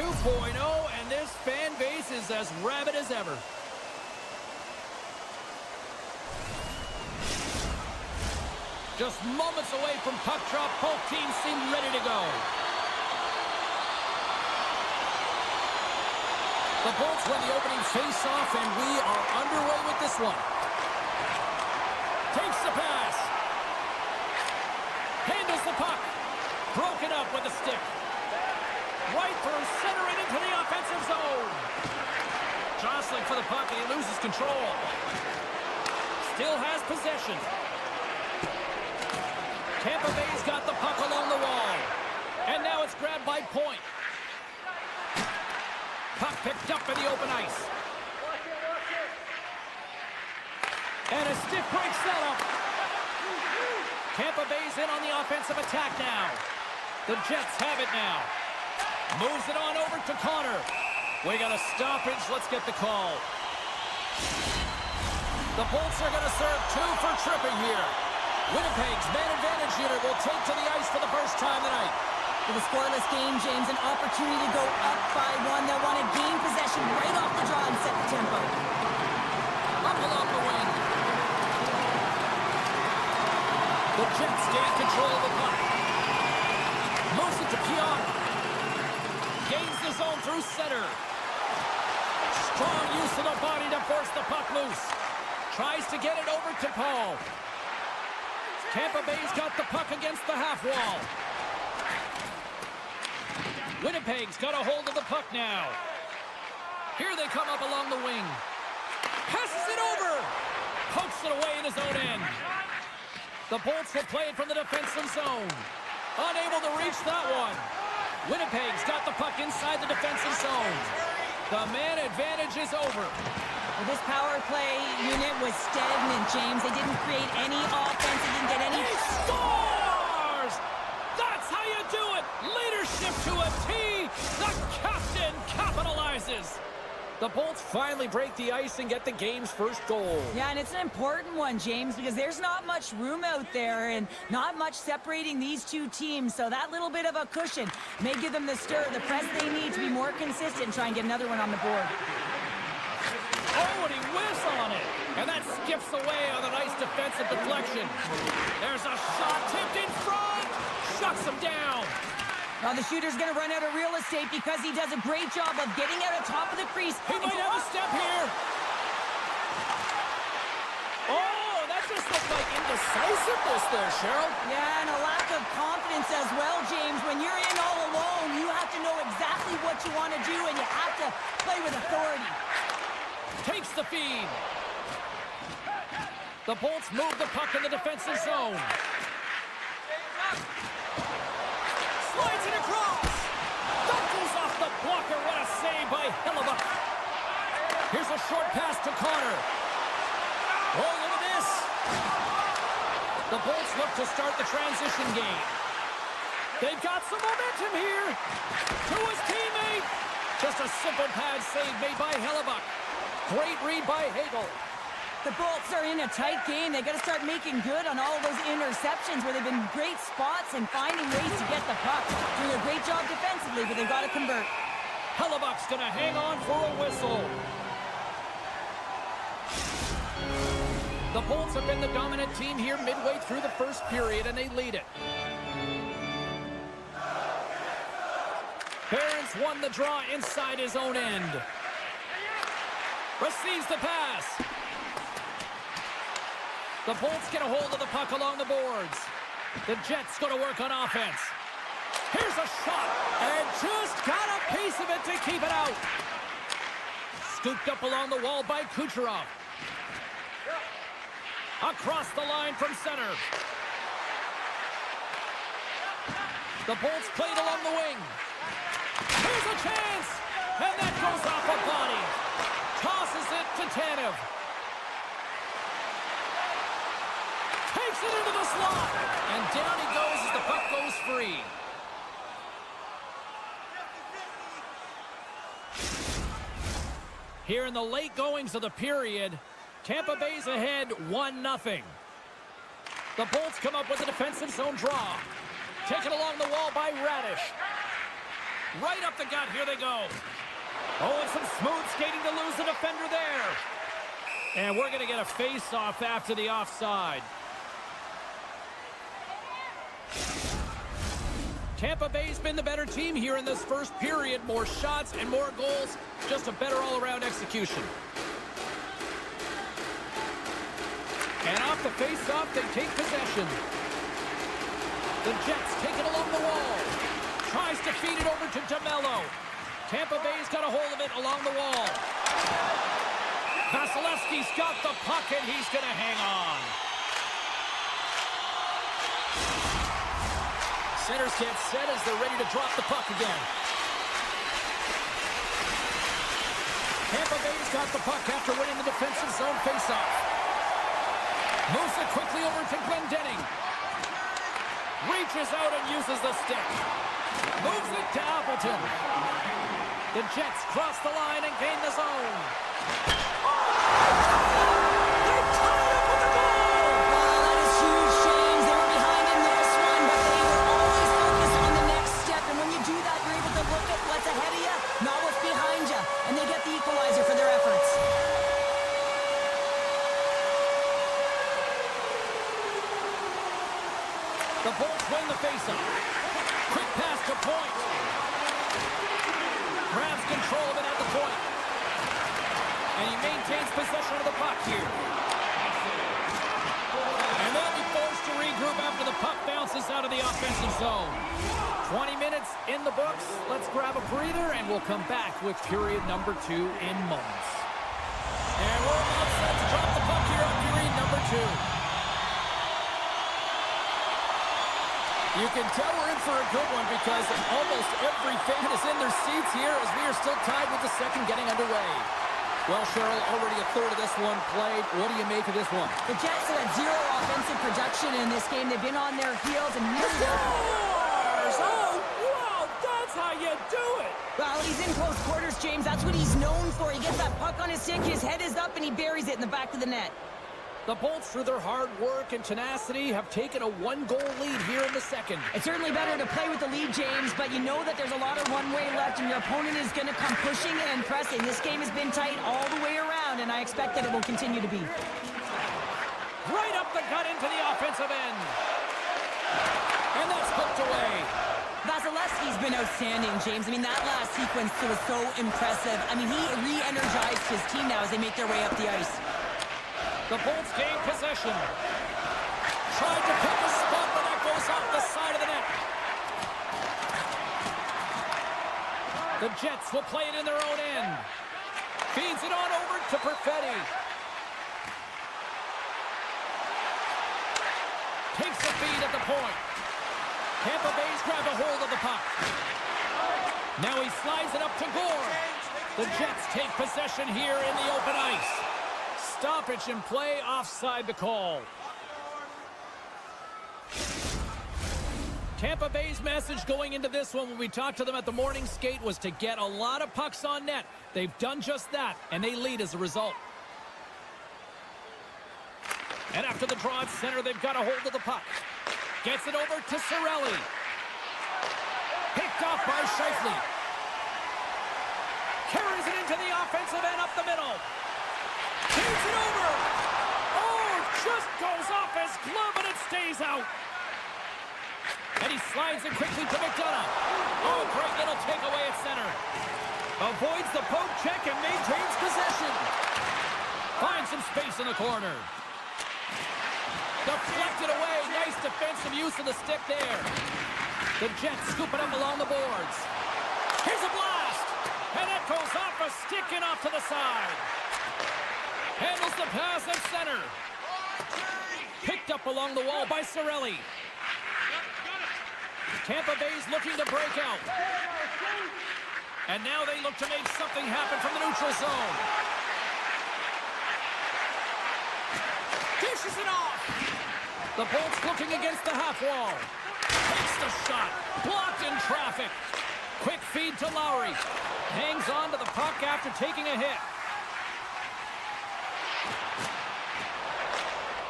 2.0, and this fan base is as rabid as ever. Just moments away from puck drop, both teams seem ready to go. The Bolts win the opening face-off, and we are underway with this one. Takes the pass. Handles the puck. Broken up with a stick. Right through center and into the offensive zone. Jostling for the puck, and he loses control. Still has possession. Tampa Bay's got the puck along the wall. And now it's grabbed by Point. Puck picked up in the open ice. And a stick breaks that up. Tampa Bay's in on the offensive attack now. The Jets have it now. Moves it on over to Connor. We got a stoppage. Let's get the call. The Bolts are going to serve 2 for tripping here. Winnipeg's man advantage unit will take to the ice for the first time tonight. With a scoreless game, James, an opportunity to go up by 1. They'll want to gain possession right off the draw and set the tempo. Up along the wing. The Jets gain control of the puck. Moves it to Pionk. Gains the zone through center. Strong use of the body to force the puck loose. Tries to get it over to Paul. Tampa Bay's got the puck against the half wall. Winnipeg's got a hold of the puck now. Here they come up along the wing. Passes it over. Pokes it away in his own end. The Bolts will play it from the defensive zone. Unable to reach that one. Winnipeg's got the puck inside the defensive zone. The man advantage is over. Well, this power play unit was stagnant, James. They didn't create any offense. They didn't get any... He scores! That's how you do it! Leadership to a T! The captain capitalizes! The Bolts finally break the ice and get the game's first goal. Yeah, and it's an important one, James, because there's not much room out there and not much separating these two teams. So that little bit of a cushion may give them the stir, the press they need to be more consistent and try and get another one on the board. Oh, and he whiffs on it. And that skips away on a nice defensive deflection. There's a shot tipped in front. Shuts him down. Well, the shooter's going to run out of real estate because he does a great job of getting out of top of the crease. He might have a step here. Oh, that just looked like indecisiveness there, Cheryl. Yeah, and a lack of confidence as well, James. When you're in all alone, you have to know exactly what you want to do, and you have to play with authority. Takes the feed. The Bolts move the puck in the defensive zone. Slides it across. That goes off the blocker. What a save by Hellebuck. Here's a short pass to Connor. Oh, look at this. The Bolts look to start the transition game. They've got some momentum here. To his teammate. Just a simple pad save made by Hellebuck. Great read by Hagel. The Bolts are in a tight game. They got to start making good on all of those interceptions where they've been great spots and finding ways to get the puck. Doing a great job defensively, but they've got to convert. Hellebuck's going to hang on for a whistle. The Bolts have been the dominant team here midway through the first period, and they lead it. Barons won the draw inside his own end. Receives the pass. The Bolts get a hold of the puck along the boards. The Jets go to work on offense. Here's a shot, and just got a piece of it to keep it out. Scooped up along the wall by Kucherov. Across the line from center. The Bolts played along the wing. Here's a chance, and that goes off a body. Tosses it to Tanev. Takes it into the slot, and down he goes as the puck goes free. Here in the late goings of the period, Tampa Bay's ahead 1-0. The Bolts come up with a defensive zone draw. Taken along the wall by Radish. Right up the gut. Here they go. Oh, and some smooth skating to lose the defender there. And we're going to get a face-off after the offside. Tampa Bay's been the better team here in this first period. More shots and more goals. Just a better all-around execution. And off the face-off, they take possession. The Jets take it along the wall. Tries to feed it over to DeMello. Tampa Bay's got a hold of it along the wall. Vasilevsky's got the puck, and he's going to hang on. Centers get set as they're ready to drop the puck again. Tampa Bay's got the puck after winning the defensive zone faceoff. Moves it quickly over to Glendening. Reaches out and uses the stick. Moves it to Appleton. The Jets cross the line and gain the zone. The Bolts win the faceoff. Quick pass to point. Grabs control of it at the point. And he maintains possession of the puck here. And they'll be forced to regroup after the puck bounces out of the offensive zone. 20 minutes in the books. Let's grab a breather, and we'll come back with period number 2 in moments. And we're about set to drop the puck here on period number 2. You can tell we're in for a good one because almost every fan is in their seats here as we are still tied with the second getting underway. Well, Cheryl, already a third of this one played. What do you make of this one? The Jets have had zero offensive production in this game. They've been on their heels and scores! Oh, wow, that's how you do it! Well, he's in close quarters, James. That's what he's known for. He gets that puck on his stick, his head is up, and he buries it in the back of the net. The Bolts, through their hard work and tenacity, have taken a one-goal lead here in the second. It's certainly better to play with the lead, James, but you know that there's a lot of one-way left, and your opponent is going to come pushing and pressing. This game has been tight all the way around, and I expect that it will continue to be. Right up the gut into the offensive end. And that's hooked away. Vasilevsky's been outstanding, James. I mean, that last sequence was so impressive. I mean, he re-energized his team now as they make their way up the ice. The Bolts gain possession. Tried to pick a spot, but that goes off the side of the net. The Jets will play it in their own end. Feeds it on over to Perfetti. Takes the feed at the point. Tampa Bay's grabbed a hold of the puck. Now he slides it up to Gore. The Jets take possession here in the open ice. Stoppage in play, offside the call. Tampa Bay's message going into this one when we talked to them at the morning skate was to get a lot of pucks on net. They've done just that, and they lead as a result. And after the draw at center, they've got a hold of the puck. Gets it over to Cirelli. Picked off by Scheifele. Carries it into the offensive end up the middle. Takes it over. Oh, just goes off his glove and it stays out. And he slides it quickly to McDonough. Oh, great little takeaway at center. Avoids the poke check and maintains possession. Finds some space in the corner. Deflected away. Nice defensive use of the stick there. The Jets scoop it up along the boards. Here's a blast. And it goes off a stick and off to the side. Handles the pass at center. Picked up along the wall by Cirelli. Tampa Bay's looking to break out. And now they look to make something happen from the neutral zone. Dishes it off. The Bolts looking against the half wall. Takes the shot. Blocked in traffic. Quick feed to Lowry. Hangs on to the puck after taking a hit.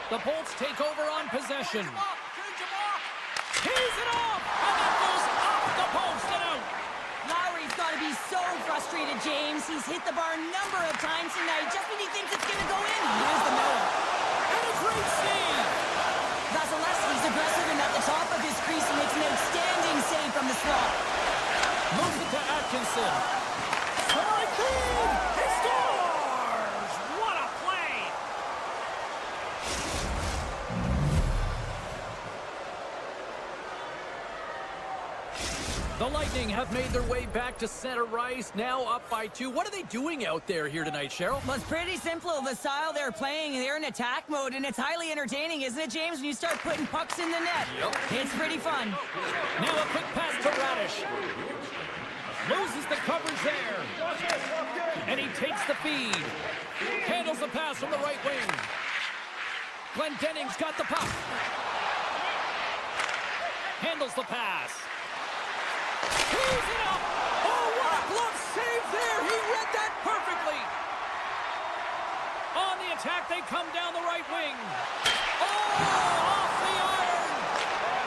The Bolts take over on possession. Tees it off, and that goes off the post and out. He's so frustrated, James. He's hit the bar a number of times tonight. Just when he thinks it's going to go in, here's the middle. And a great save! Vasilevsky's aggressive and at the top of his crease. He makes an outstanding save from the slot. Moves it to Atkinson. Clean! He scores! What a play! The Lightning have made their way back to center ice, now up by 2. What are they doing out there here tonight, Cheryl? Well, it's pretty simple. The style they're playing, they're in attack mode, and it's highly entertaining, isn't it, James, when you start putting pucks in the net? Yep. It's pretty fun. Now a quick pass to Radish. Loses the coverage there. And he takes the feed. Handles the pass from the right wing. Glendening's got the puck. Handles the pass. He's it up! Oh, what a glove save there! He read that perfectly! On the attack, they come down the right wing. Oh, off the iron!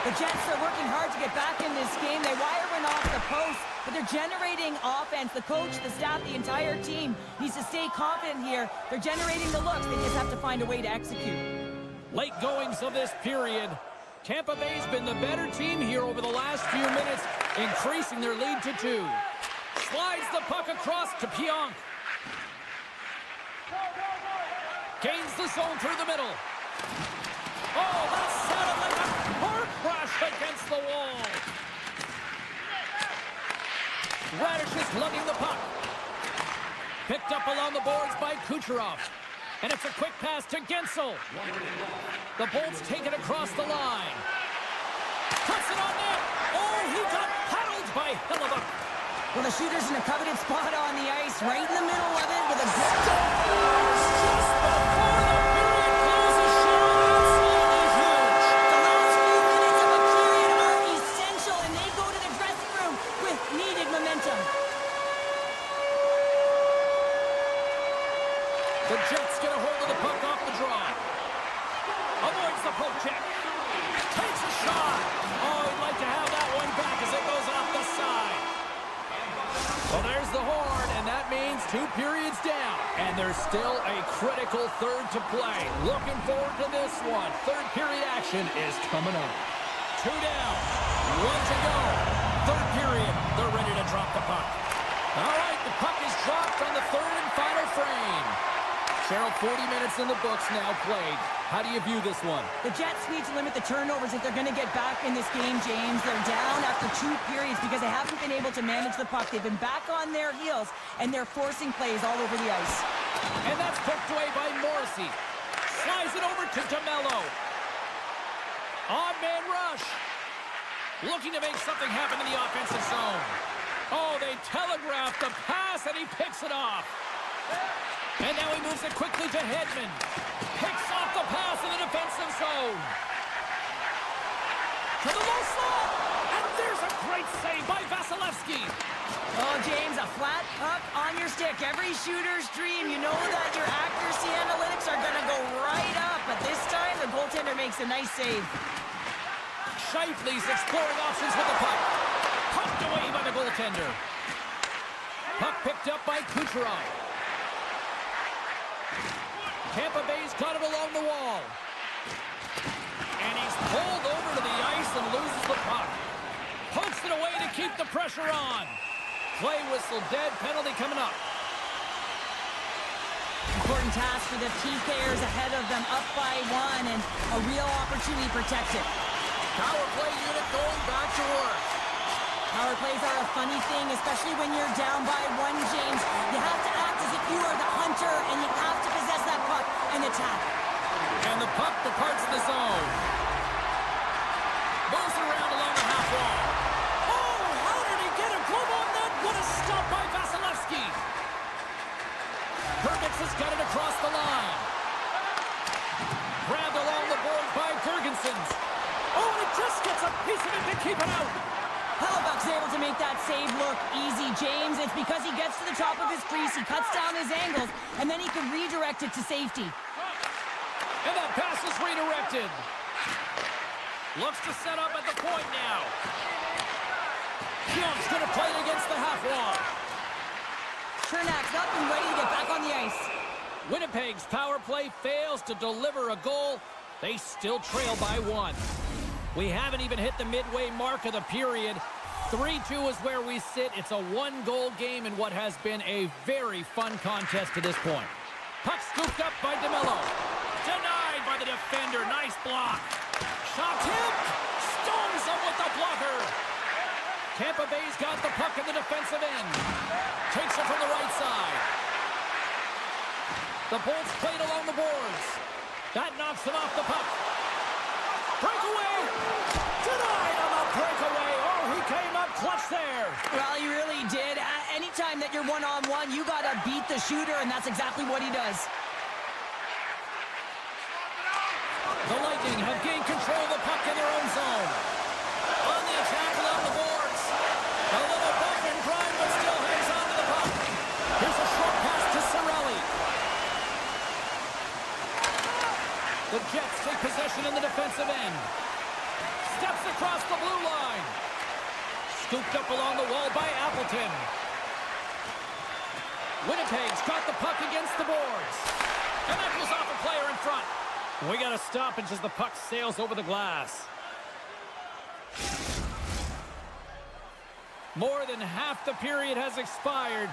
The Jets are working hard to get back in this game. They wire one off the post, but they're generating offense. The coach, the staff, the entire team needs to stay confident here. They're generating the looks. They just have to find a way to execute. Late goings of this period. Tampa Bay's been the better team here over the last few minutes, increasing their lead to 2. Slides the puck across to Pionk. Gains the zone through the middle. Oh, that sounded like a car crash against the wall. Radish is lugging the puck. Picked up along the boards by Kucherov. And it's a quick pass to Gensel. The Bolts take it across the line. Puts it on net. Oh, he got paddled by Hellebuck. Well, the shooter's in a coveted spot on the ice, right in the middle of it with a good... Scores just before the period closes. Cheryl, absolutely huge. The last few minutes of a period are essential, and they go to the dressing room with needed momentum. The Jets get a hold of the puck off the draw. Avoids the poke check. Takes a shot. Oh, he'd like to have that one back as it goes off the side. Well, there's the horn, and that means 2 periods down. And there's still a critical third to play. Looking forward to this one. Third period action is coming up. 2 down. 1 to go. Third period. They're ready to drop the puck. All right, the puck is dropped on the third and final frame. Cheryl, 40 minutes in the books now played. How do you view this one? The Jets need to limit the turnovers if they're going to get back in this game, James. They're down after 2 periods because they haven't been able to manage the puck. They've been back on their heels, and they're forcing plays all over the ice. And that's poked away by Morrissey. Slides it over to DeMello. Odd man rush. Looking to make something happen in the offensive zone. Oh, they telegraphed the pass, and he picks it off. And now he moves it quickly to Hedman. Picks off the pass in the defensive zone. To the low slot. And there's a great save by Vasilevsky. Oh, James, a flat puck on your stick. Every shooter's dream. You know that your accuracy analytics are going to go right up. But this time, the goaltender makes a nice save. Scheifele's exploring options with the puck. Pumped away by the goaltender. Puck picked up by Kucherov. Tampa Bay's got it along the wall. And he's pulled over to the ice and loses the puck. Pokes it away to keep the pressure on. Play whistle dead, penalty coming up. Important task for the team players ahead of them, up by 1, and a real opportunity protected. Power play unit going back to work. Power plays are a funny thing, especially when you're down by 1, James. You have to act as if you are the hunter, and you have to possess that puck and attack. And the puck departs the zone. Moves around along the half wall. Oh, how did he get a glove on that? What a stop by Vasilevsky. Hermits has got it across the line. Grabbed along the board by Gergensons. Oh, and it just gets a piece of it to keep it out. Hellebuck's able to make that save look easy, James. It's because he gets to the top of his crease, he cuts down his angles, and then he can redirect it to safety. And that pass is redirected. Looks to set up at the point now. Pionk's going to play it against the half wall. Turnak's up and ready to get back on the ice. Winnipeg's power play fails to deliver a goal. They still trail by 1. We haven't even hit the midway mark of the period. 3-2 is where we sit. It's a 1-goal game in what has been a very fun contest to this point. Puck scooped up by DeMello. Denied by the defender. Nice block. Shot tipped. Stones him with the blocker. Tampa Bay's got the puck in the defensive end. Takes it from the right side. The Bolts played along the boards. That knocks him off the puck. Breakaway. Denied on the breakaway. Oh, he came up clutch there. Well, he really did. Anytime that you're one-on-one, you got to beat the shooter, and that's exactly what he does. The Lightning have gained control of the puck in their own zone. On the attack along the boards. A little bump and grind, but still hangs on to the puck. Here's a short pass to Cirelli. The Jets take possession in the defensive end. Steps across the blue line. Scooped up along the wall by Appleton. Winnipeg's got the puck against the boards. And that goes off a player in front. We got a stoppage as the puck sails over the glass. More than half the period has expired.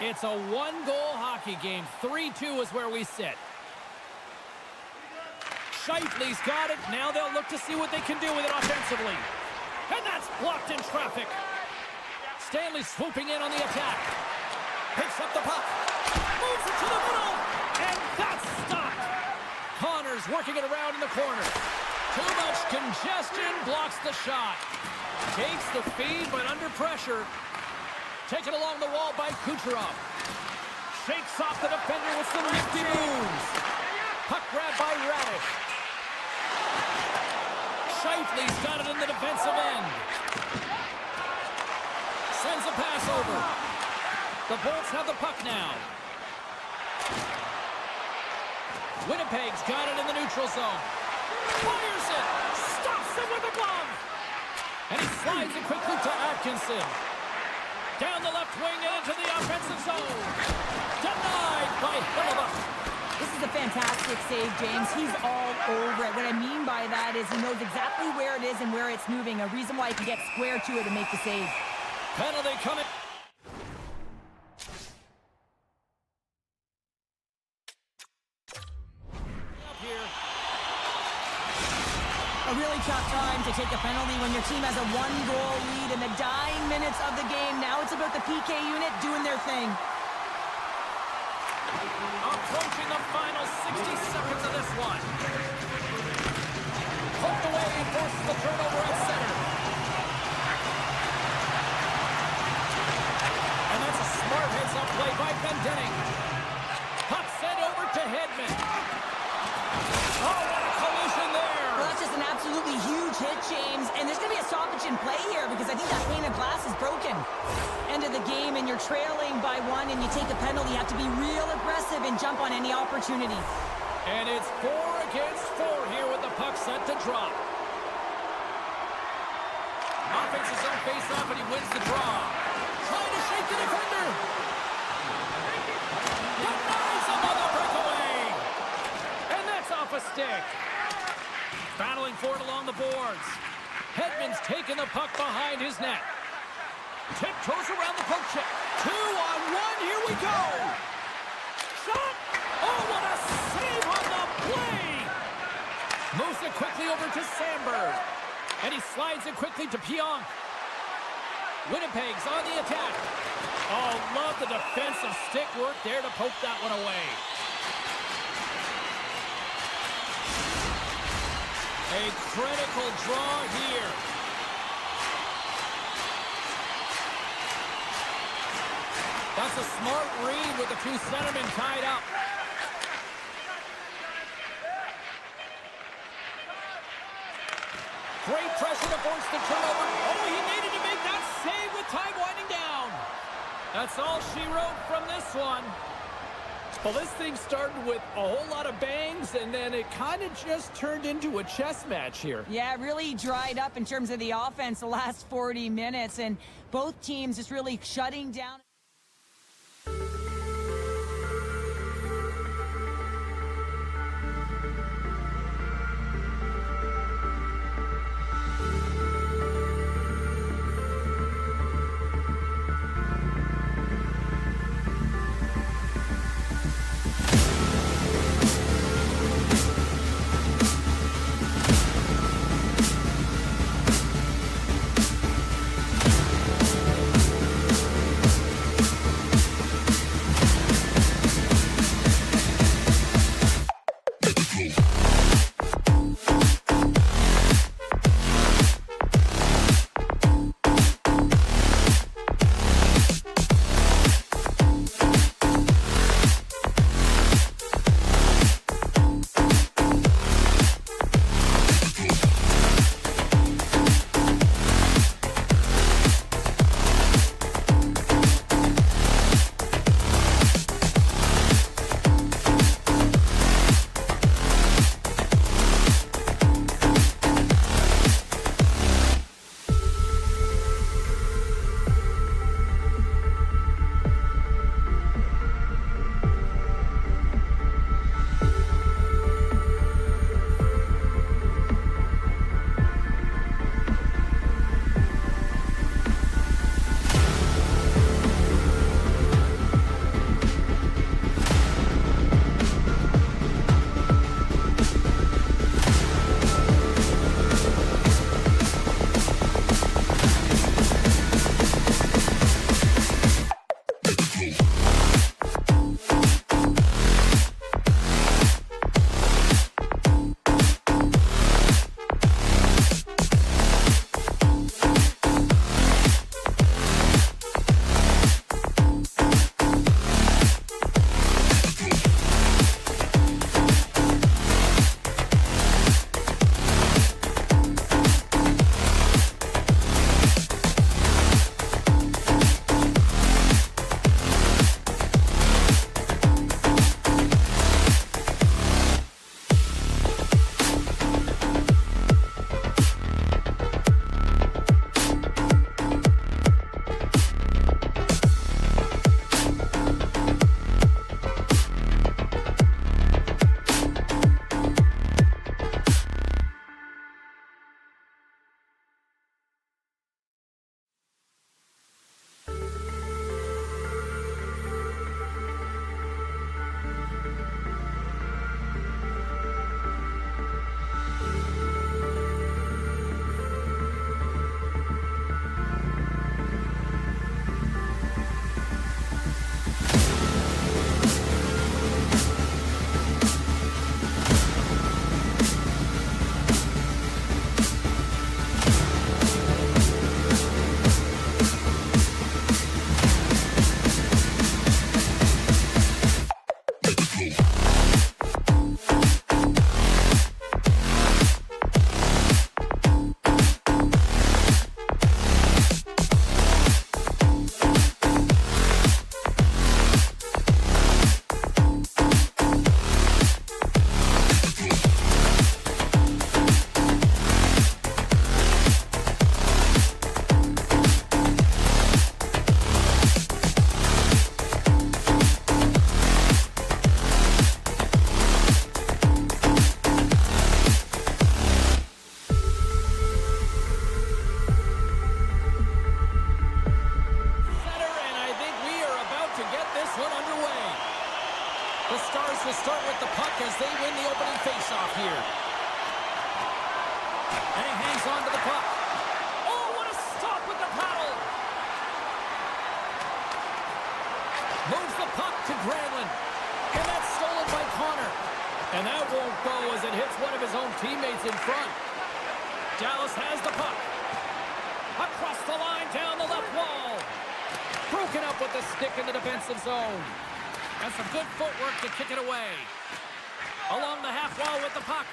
It's a 1-goal hockey game. 3-2 is where we sit. Scheifele's got it. Now they'll look to see what they can do with it offensively. And that's blocked in traffic. Stanley swooping in on the attack. Picks up the puck. Moves it to the middle. And that's stopped. Connors working it around in the corner. Too much congestion. Blocks the shot. Takes the feed, but under pressure. Taken along the wall by Kucherov. Shakes off the defender with some nifty moves. Puck grab by Radish. Scheifele's got it in the defensive end. Sends a pass over. The Bolts have the puck now. Winnipeg's got it in the neutral zone. Fires it. Stops it with a glove. And he slides it quickly to Atkinson. Down the left wing and into the offensive zone. Denied by Hellebuyck. This is a fantastic save, James. He's all over it. What I mean by that is he knows exactly where it is and where it's moving. A reason why he can get square to it and make the save. Penalty coming. Up here. A really tough time to take a penalty when your team has a 1-goal lead in the dying minutes of the game. Now it's about the PK unit doing their thing. Approaching the final 60 seconds of this one. Poked away, forces the turnover at center. And that's a smart heads-up play by Bendenning. Puck sent over to Hedman. Oh, what a collision there! Well, that's just an absolutely huge hit, James. And there's going to be a stoppage in play here because I think that pane of glass is broken. End of the game, and you're trailing by 1, and you take a penalty. You have to be real aggressive and jump on any opportunity. And it's 4 against 4 here with the puck set to drop. Offense is on face-off, and he wins the draw. Trying to shake the defender. Denies him on the breakaway. And that's off a stick. Battling for it along the boards. Hedman's taking the puck behind his net. Tiptoes around the poke check. 2-on-1. Here we go. Shot. Oh, what a save on the play. Moves it quickly over to Sandberg. And he slides it quickly to Pionk. Winnipeg's on the attack. Oh, love the defensive stick work there to poke that one away. A critical draw here. That's a smart read with the 2 centermen tied up. Great pressure to force the turnover. Oh, he needed to make that save with time winding down. That's all she wrote from this one. Well, this thing started with a whole lot of bangs, and then it kind of just turned into a chess match here. Yeah, it really dried up in terms of the offense the last 40 minutes, and both teams just really shutting down. one underway. The Stars will start with the puck as they win the opening faceoff here. And he hangs on to the puck. Oh, what a stop with the paddle! Moves the puck to Granlund. And that's stolen by Connor. And that won't go as it hits one of his own teammates in front. Dallas has the puck. Across the line, down the left wall. Broken up with the stick in the defensive zone. And some good footwork to kick it away. Along the half wall with the puck.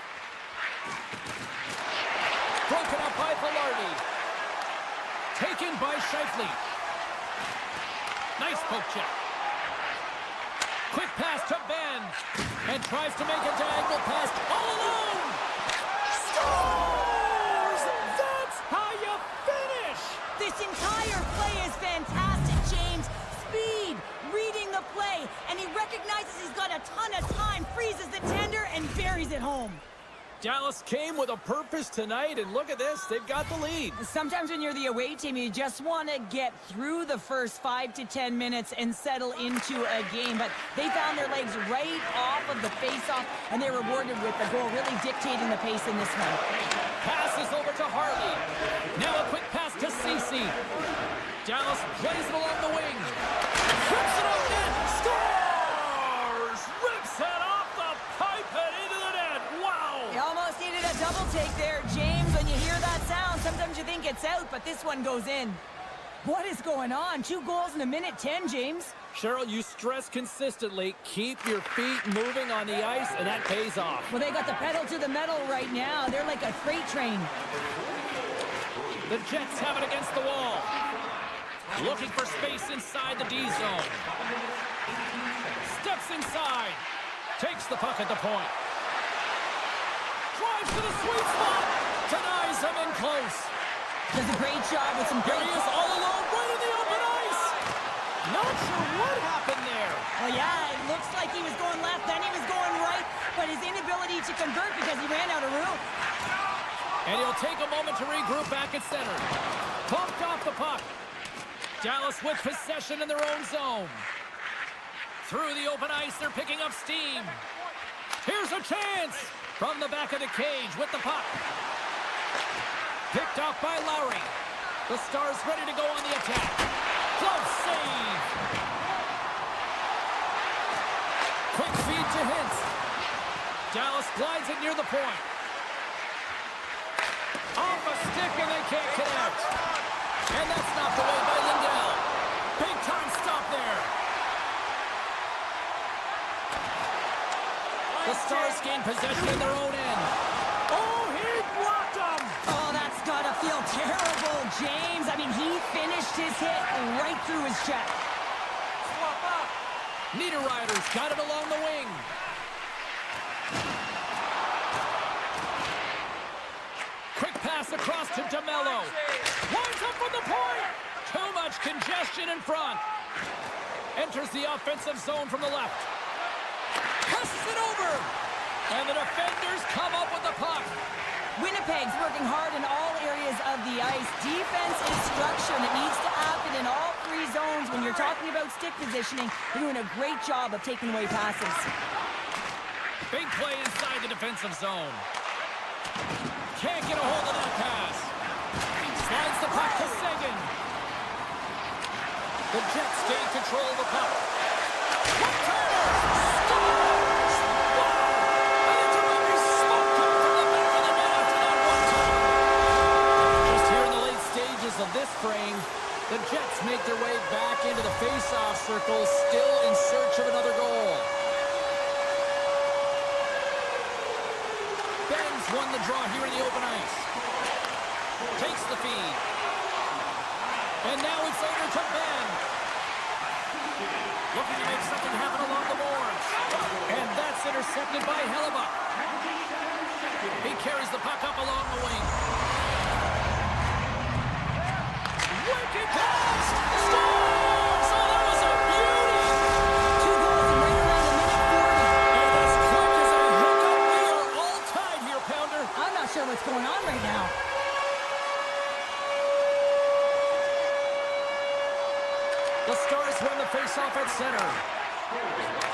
Broken up by Velarde. Taken by Scheifele. Nice poke check. Quick pass to Ben. And tries to make a diagonal pass all alone. Scores! That's how you finish! This entire play is fantastic, James. Speed, reading the play, and he recognizes he's got a ton of time, freezes the tender, and buries it home. Dallas came with a purpose tonight, and look at this, they've got the lead. Sometimes when you're the away team, you just want to get through the first 5 to 10 minutes and settle into a game, but they found their legs right off of the face-off, and they're rewarded with the goal, really dictating the pace in this one. Passes over to Harley. Now a quick pass to Ceci. Dallas plays it along the wing. Rips it up net. Scores! Rips it off the pipe and into the net. Wow! You almost needed a double take there, James. When you hear that sound, sometimes you think it's out, but this one goes in. What is going on? 2 goals in a minute 10, James. Cheryl, you stress consistently, keep your feet moving on the ice, and that pays off. Well, they got the pedal to the metal right now. They're like a freight train. The Jets have it against the wall. Looking for space inside the D zone. Steps inside. Takes the puck at the point. Drives to the sweet spot. Denies him in close. Does a great job with some Here great... he is all alone right in the open ice. Not sure what happened there. Well, yeah, it looks like he was going left, then he was going right, but his inability to convert because he ran out of room. And he'll take a moment to regroup back at center. Pumped off the puck. Dallas with possession in their own zone. Through the open ice, they're picking up steam. Here's a chance from the back of the cage with the puck. Picked off by Lowry. The Stars ready to go on the attack. Glove save. Quick feed to Hintz. Dallas glides it near the point. Off a stick and they can't connect. And that's knocked away by Lindell. Big time stop there. The Stars gain possession in their own end. Oh, he blocked him! Oh, that's got to feel terrible, James. I mean, he finished his hit right through his chest. Swap up! Niederreiter's got it along the wing. Quick pass across to DeMello. Winds up from the point. Too much congestion in front. Enters the offensive zone from the left. Passes it over. And the defenders come up with the puck. Winnipeg's working hard in all areas of the ice. Defense is structure, and it needs to happen in all 3 zones. When you're talking about stick positioning, they're doing a great job of taking away passes. Big play inside the defensive zone. Can't get a hold of that pass. Slides the puck to Seguin. The Jets gain control of the puck. One-timer! Scores! Wow! And it's a rugby smoke coming from the back of the net after that one-timer. Just here in the late stages of this frame, the Jets make their way back into the face-off circle, still in search of another goal. Ben's won the draw here in the open ice. Takes the feed. And now it's over to Ben. Looking to make something happen along the boards. And that's intercepted by Hellebuck. He carries the puck up along the wing. Wicked pass! Scores! Oh, that was a beauty! 2 goals in right around the minute 40. And as quick as a hiccup, we are all tied here, Pounder. I'm not sure what's going on right now. The Stars win the faceoff at center.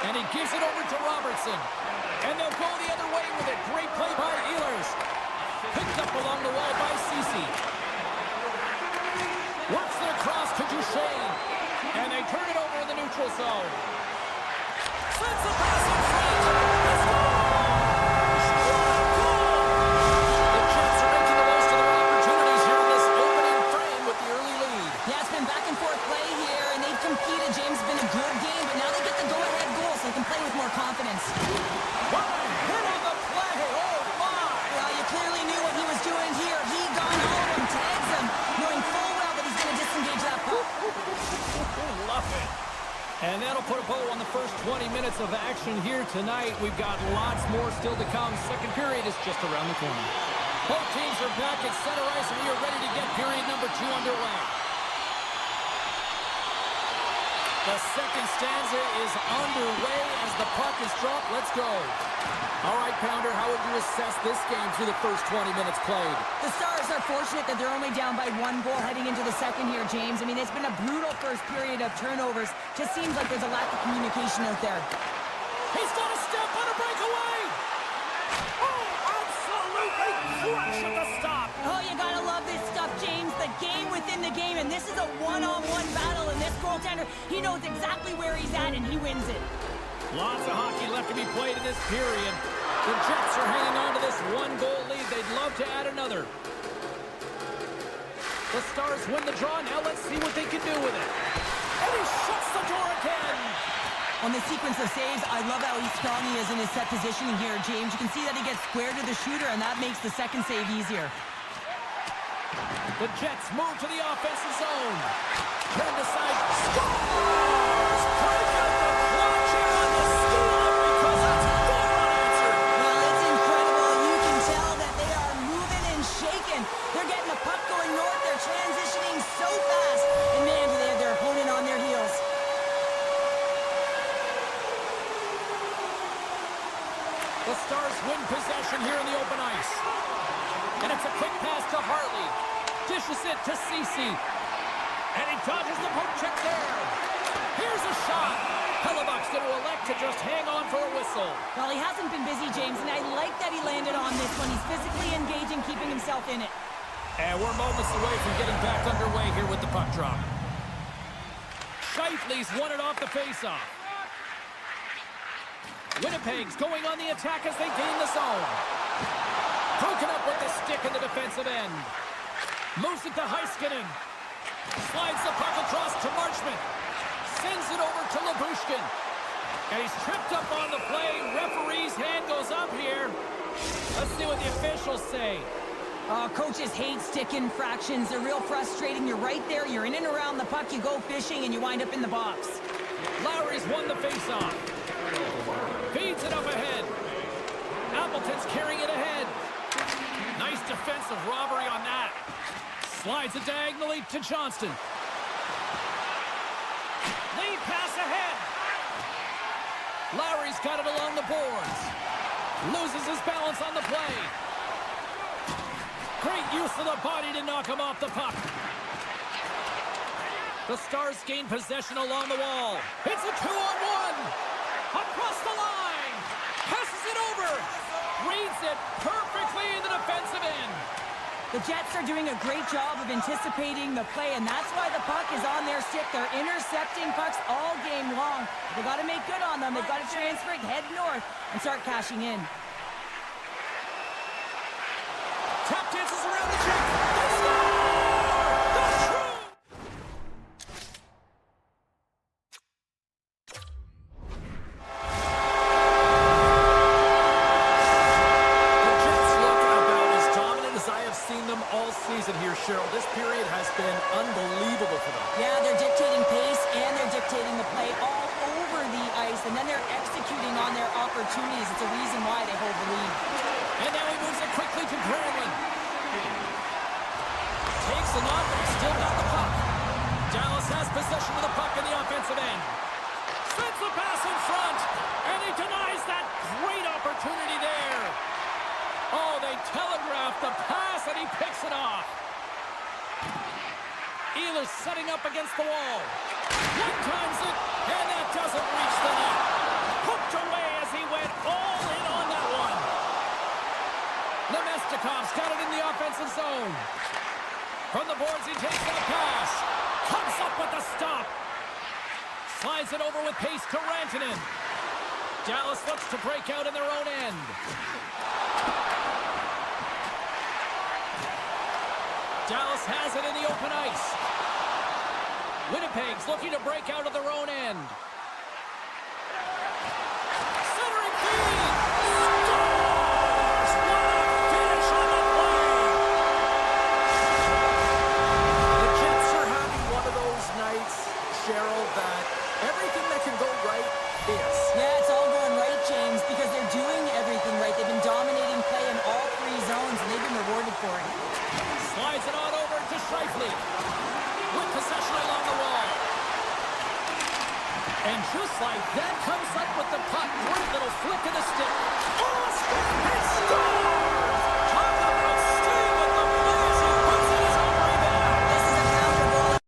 And he gives it over to Robertson. And they'll go the other way with it. Great play by Ehlers. Picked up along the wall by Ceci. Works it across to Duchesne. And they turn it over in the neutral zone. Sends the pass in front. Let's go! The Jets are making the most of their opportunities here in this opening frame with the early lead. Yeah, it's been back and forth play here, and they've competed. James, it's been a good game, but now they get the go-ahead goal, so they can play with more confidence. What a hit on the play! Oh, my! Well, you clearly knew what he was doing here. He gone home and tags him, knowing full well that he's going to disengage that puck. Love it. And that'll put a bow on the first 20 minutes of action here tonight. We've got lots more still to come. Second period is just around the corner. Both teams are back at center ice, and we are ready to get period number 2 underway. The second stanza is underway as the puck is dropped. Let's go. All right, Pounder, how would you assess this game through the first 20 minutes played? The Stars are fortunate that they're only down by 1 goal heading into the second here, James. I mean, it's been a brutal first period of turnovers. Just seems like there's a lack of communication out there. He's got a step on a breakaway. Oh, absolutely crush at the stop. Oh, you gotta love this stuff, James. The game within the game, and this is a one-on-one battle, and this goaltender, he knows exactly where he's at, and he wins it. Lots of hockey left to be played in this period. The Jets are hanging on to this 1-goal lead. They'd love to add another. The Stars win the draw. Now let's see what they can do with it. And he shuts the door again. On the sequence of saves, I love how strong he is in his set positioning here, James. You can see that he gets square to the shooter, and that makes the second save easier. The Jets move to the offensive zone. Turned aside. Scores! Break out the clutch here on the steal because that's goal unanswered. Well, it's incredible. You can tell that they are moving and shaking. They're getting the puck going north. They're transitioning so fast. And man, they're honing on their heels. The Stars win possession here in the open ice. And it's a quick pass to Hartley. Dishes it to Ceci. And he dodges the poke check there. Here's a shot. Hellebuck's going to elect to just hang on for a whistle. Well, he hasn't been busy, James, and I like that he landed on this one. He's physically engaging, keeping himself in it. And we're moments away from getting back underway here with the puck drop. Scheifele's won it off the faceoff. Winnipeg's going on the attack as they gain the zone. Broken up with the stick in the defensive end. Moves it to Heiskanen. Slides the puck across to Marchment. Sends it over to Lyubushkin. And he's tripped up on the play. Referee's hand goes up here. Let's see what the officials say. Coaches hate stick infractions. They're real frustrating. You're right there. You're in and around the puck. You go fishing, and you wind up in the box. Lowry's won the faceoff. Feeds it up ahead. Appleton's carrying it ahead. Nice defensive robbery on that. Slides it diagonally to Johnston. Lead pass ahead. Lowry's got it along the boards. Loses his balance on the play. Great use of the body to knock him off the puck. The Stars gain possession along the wall. It's a 2-on-1. Across the line. Passes it over. Reads it perfectly in the defensive end. The Jets are doing a great job of anticipating the play, and that's why the puck is on their stick. They're intercepting pucks all game long. They've got to make good on them. They've got to transfer it, head north, and start cashing in. Tap dances around the Jets. They score! That's true! All season here, Cheryl. This period has been unbelievable for them. Yeah, they're dictating pace and they're dictating the play all over the ice, and then they're executing on their opportunities. It's a reason why they hold the lead. And now he moves it quickly to Granlund. Takes a knock, but he's still got the puck. Dallas has possession of the puck in the offensive end. Sends the pass in front, and he denies that great opportunity there. Oh, they telegraphed the pass, and he picks it off. Ehlers setting up against the wall. One times it, and that doesn't reach the net. Hooked away as he went all in on that one. Nemestikov's got it in the offensive zone. From the boards, he takes that pass. Comes up with the stop. Slides it over with pace to Rantanen. Dallas looks to break out in their own end. Dallas has it in the open ice. Winnipeg's looking to break out of their own end. Centering feed. Scores! What a finish on the play. The Jets are having one of those nights, Cheryl, that everything that can go right is. Yeah, it's all going right, James, because they're doing everything right. They've been dominating play in all three zones, and they've been rewarded for it. Slides it on over to Scheifele. With possession along the wall. And just like that, comes up with the puck. Great little flick of the stick. Oh, spin and scores! Talk about staying with the play as he puts in his own rebound. This is a counter goal.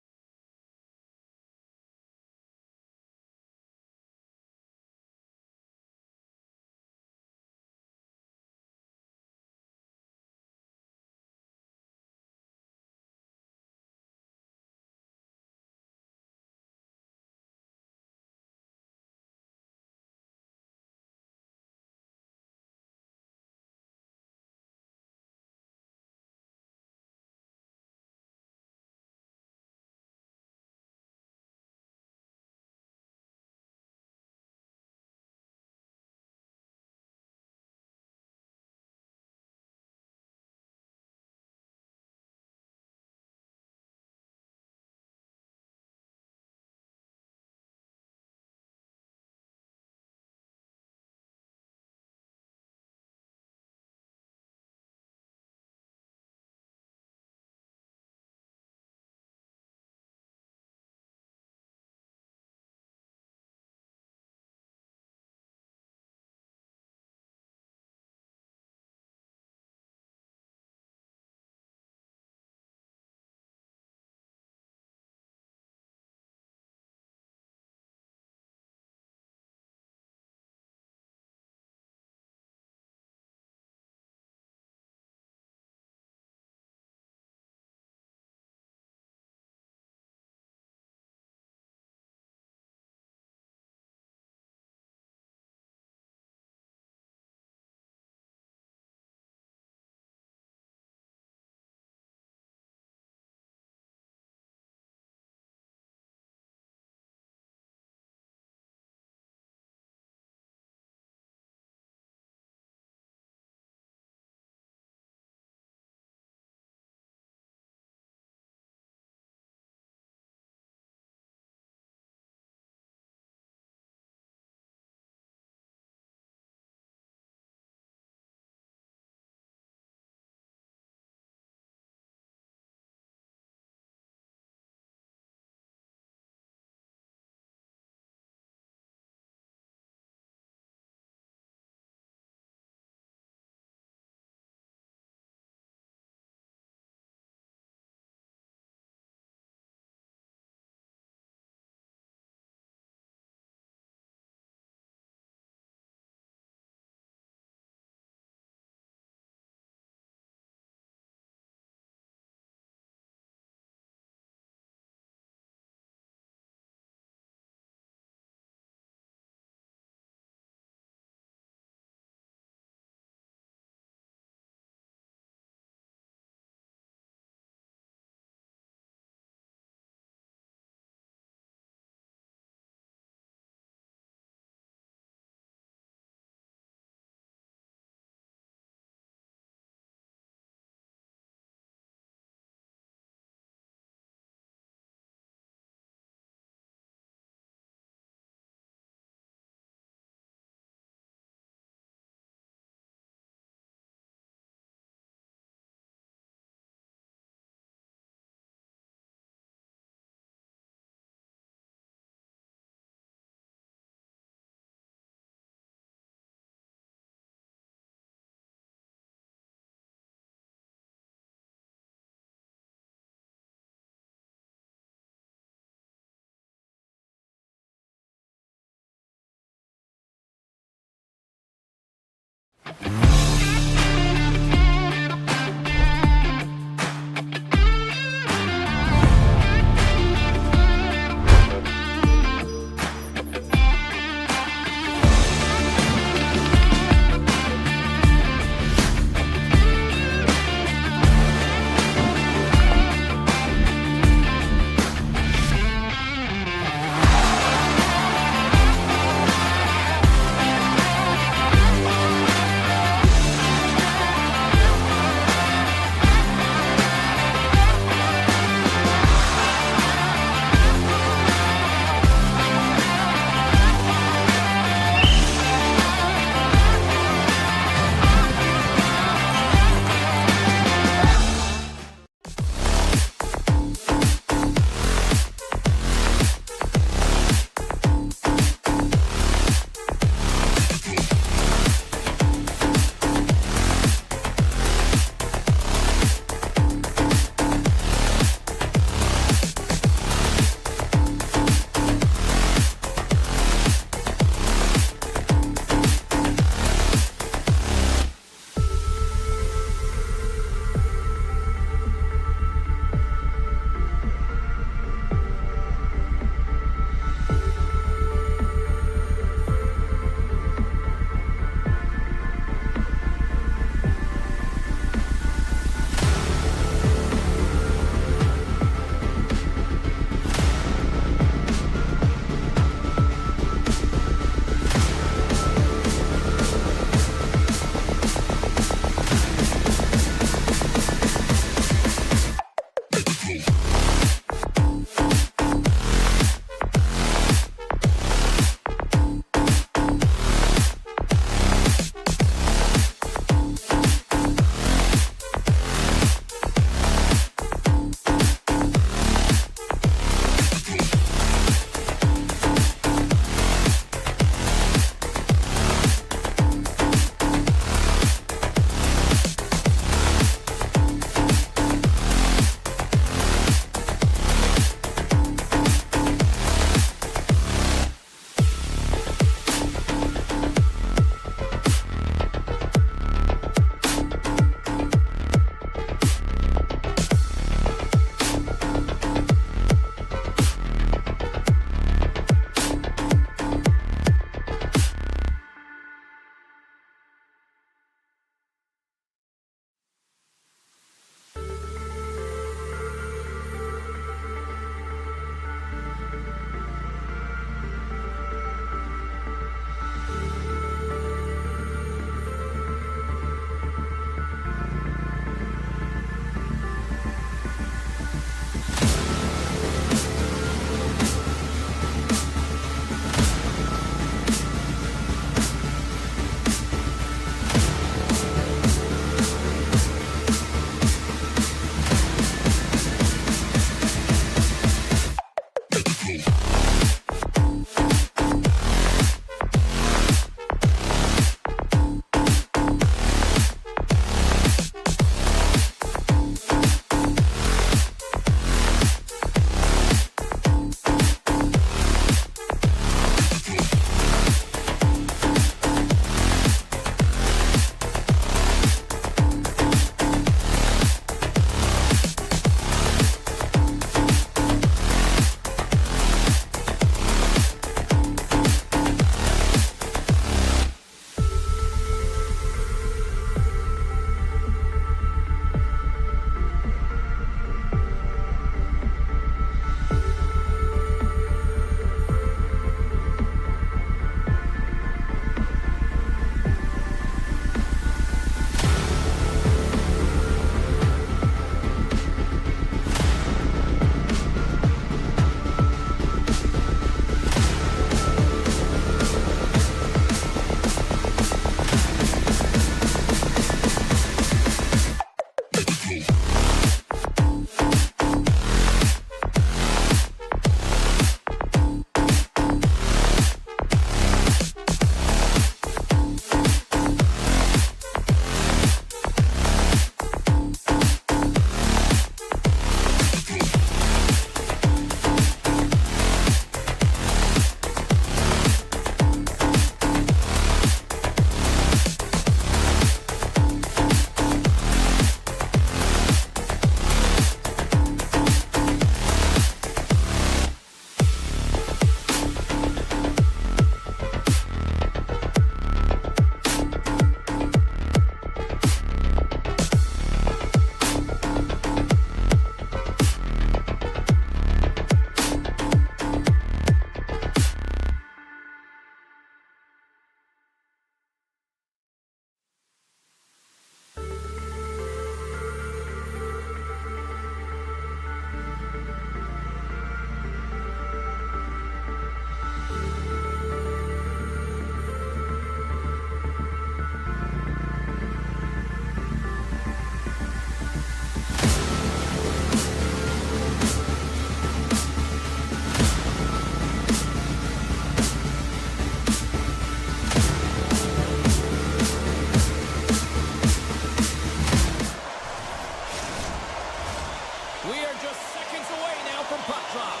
We are just seconds away now from puck drop.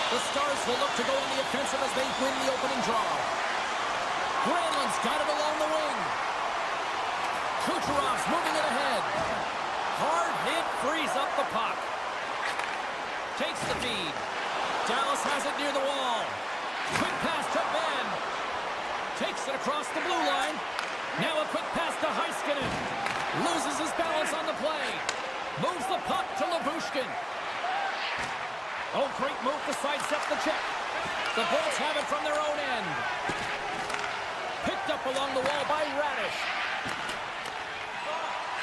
The Stars will look to go on the offensive as they win the opening draw. Granlund's got it along the wing. Kucherov's moving it ahead. Hard hit frees up the puck. Takes the feed. Dallas has it near the wall. Quick pass to Ben. Takes it across the blue line. Now a quick pass to Heiskanen. Loses his balance on the play. Moves the puck to Labushkin. Oh, great move to sidestep the check. The Bolts have it from their own end. Picked up along the wall by Radish.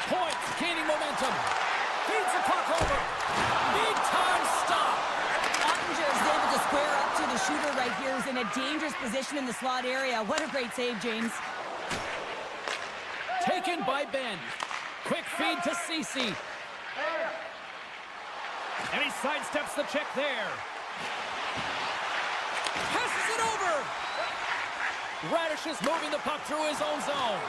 Points, gaining momentum. Feeds the puck over. Big time stop. Ottinger is able to square up to the shooter right here, who's in a dangerous position in the slot area. What a great save, James. Taken by Ben. Quick feed to Ceci. And he sidesteps the check there. Passes it over. Radish is moving the puck through his own zone.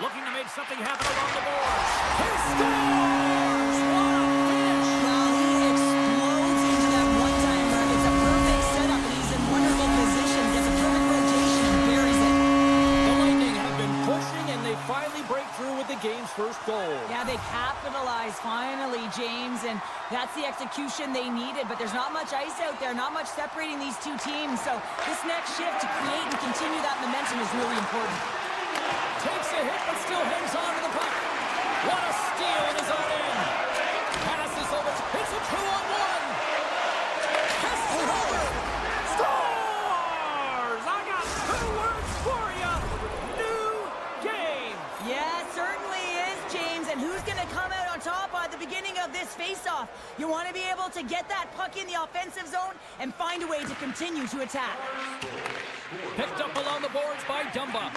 Looking to make something happen along the boards. He scores! What a finish! Well, he explodes into that one-timer. It's a perfect setup, and he's in wonderful position. Gets a perfect rotation and buries it. The Lightning have been pushing, and they finally break through with the game's first goal. Yeah, they capitalize finally, James, and that's the execution they needed, but there's not much ice out there, not much separating these two teams, so this next shift to create and continue that momentum is really important. Takes a hit, but still hangs on to the puck. What a steal in his own end. Passes over. It's a 2-on-1. Passes it over. Scores! I got 2 words for you. New game. Yeah, it certainly is, James, and who's going to come out on top at the beginning of this face-off? You want to be able to get that puck in the offensive zone and find a way to continue to attack. Picked up along the boards by Dumba.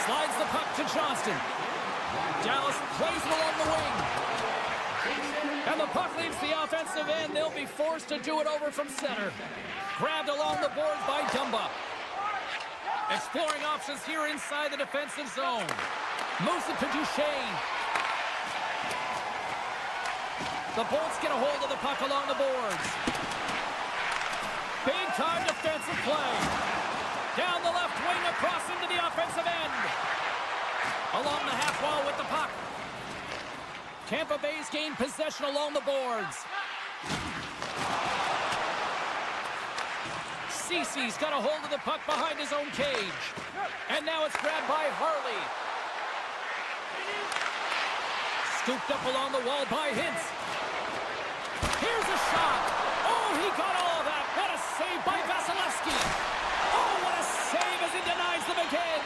Slides the puck to Johnston. Dallas plays it along the wing. And the puck leaves the offensive end. They'll be forced to do it over from center. Grabbed along the boards by Dumba. Exploring options here inside the defensive zone. Moves it to Duchesne. The Bolts get a hold of the puck along the boards. Big time defensive play. Down the left wing, across into the offensive end. Along the half wall with the puck. Tampa Bay's gained possession along the boards. Ceci's got a hold of the puck behind his own cage. And now it's grabbed by Harley. Scooped up along the wall by Hintz. Here's a shot. Oh, he got all of that. What a save by Vasilevsky. Oh, what a save as he denies them again.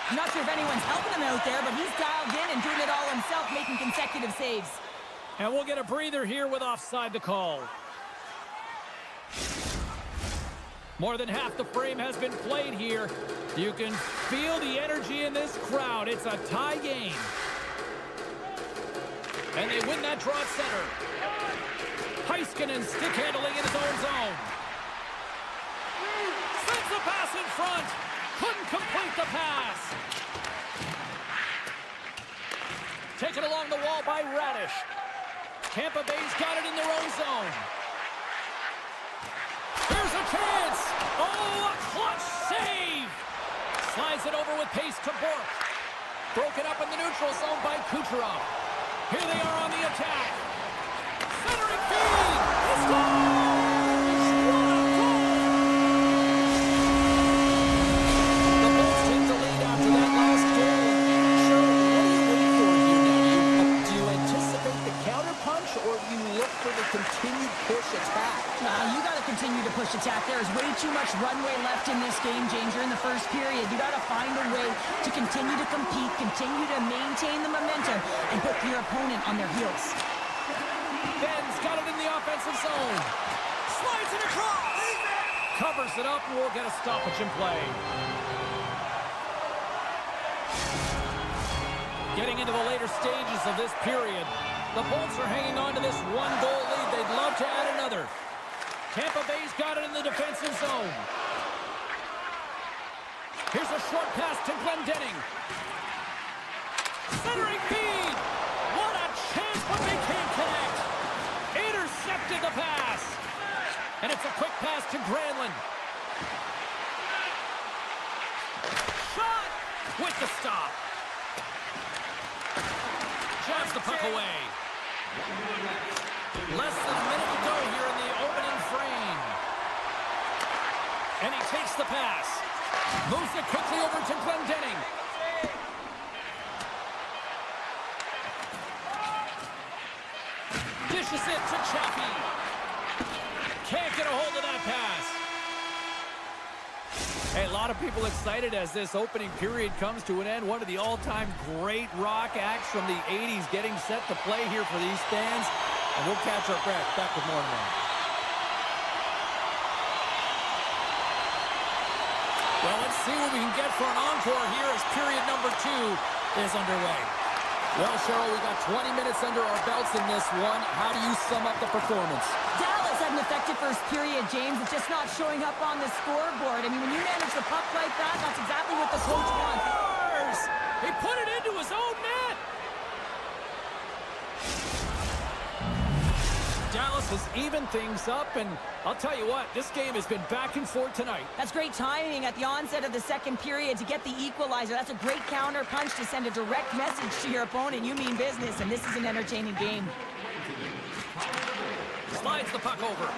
I'm not sure if anyone's helping him out there, but he's dialed in and doing it all himself, making consecutive saves. And we'll get a breather here with offside to call. More than half the frame has been played here. You can feel the energy in this crowd. It's a tie game. And they win that draw at center. Heiskanen stick handling in his own zone. Sends the pass in front. Couldn't complete the pass. Taken along the wall by Radish. Tampa Bay's got it in their own zone. Here's a chance. Oh, a clutch save. Slides it over with pace to Bourque. Broken up in the neutral zone by Kucherov. Here they are on the attack. Centering feed. He scores! What a goal! The Bulls take the lead after that last goal. Sure, what are you waiting for here now? Do you anticipate the counterpunch, or do you look for the continued push attack? You got to continue to push attack. There is way too much runway left in this game, James. You're in the first period. You got to find a way to continue to compete, continue to maintain the momentum, and put your opponent on their heels. Ben's got it in the offensive zone. Slides it across. Covers it up, and we'll get a stoppage in play. Getting into the later stages of this period, the Bolts are hanging on to this one-goal lead. They'd love to add another. Tampa Bay's got it in the defensive zone. Here's a short pass to Glendening. Centering feed. And it's a quick pass to Granlund. Shot! With the stop. Jabs the puck away. Less than a minute to go here in the opening frame. And he takes the pass. Moves it quickly over to Glendening. Dishes it to Chaffee. Can't get a hold of that pass. Hey, a lot of people excited as this opening period comes to an end. One of the all-time great rock acts from the 80s getting set to play here for these fans. And we'll catch our breath. Back with more in a moment. Well, let's see what we can get for an encore here as period number 2 is underway. Well, Cheryl, we got 20 minutes under our belts in this one. How do you sum up the performance? Dallas had an effective first period, James. It's just not showing up on the scoreboard. I mean, when you manage the puck like that, that's exactly what the coach wants. He put it into his own net. Dallas has evened things up, and I'll tell you what, this game has been back and forth tonight. That's great timing at the onset of the second period to get the equalizer. That's a great counter punch to send a direct message to your opponent. You mean business, and this is an entertaining game. Slides the puck over.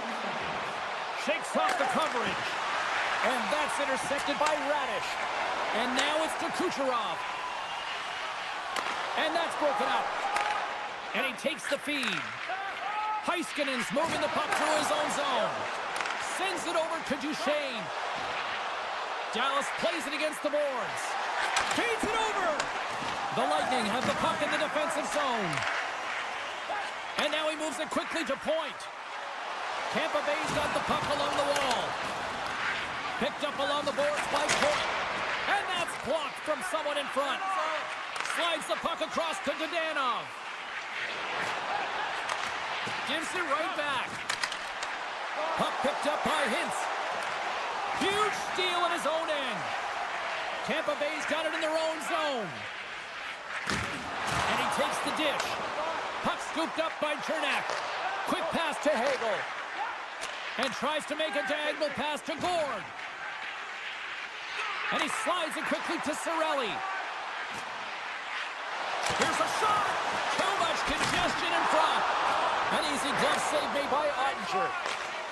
Shakes off the coverage. And that's intercepted by Radish. And now it's to Kucherov. And that's broken up. And he takes the feed. Heiskanen's moving the puck through his own zone. Sends it over to Duchesne. Dallas plays it against the boards. Feeds it over. The Lightning have the puck in the defensive zone. And now he moves it quickly to point. Tampa Bay's got the puck along the wall. Picked up along the boards by Point. And that's blocked from someone in front. Slides the puck across to Dadonov. Gives it right back. Puck picked up by Hintz. Huge steal in his own end. Tampa Bay's got it in their own zone. And he takes the dish. Puck scooped up by Chernak. Quick pass to Hagel. And tries to make a diagonal pass to Gord. And he slides it quickly to Cirelli. Here's a shot. Too much congestion in front. An easy glove save made by Ottinger.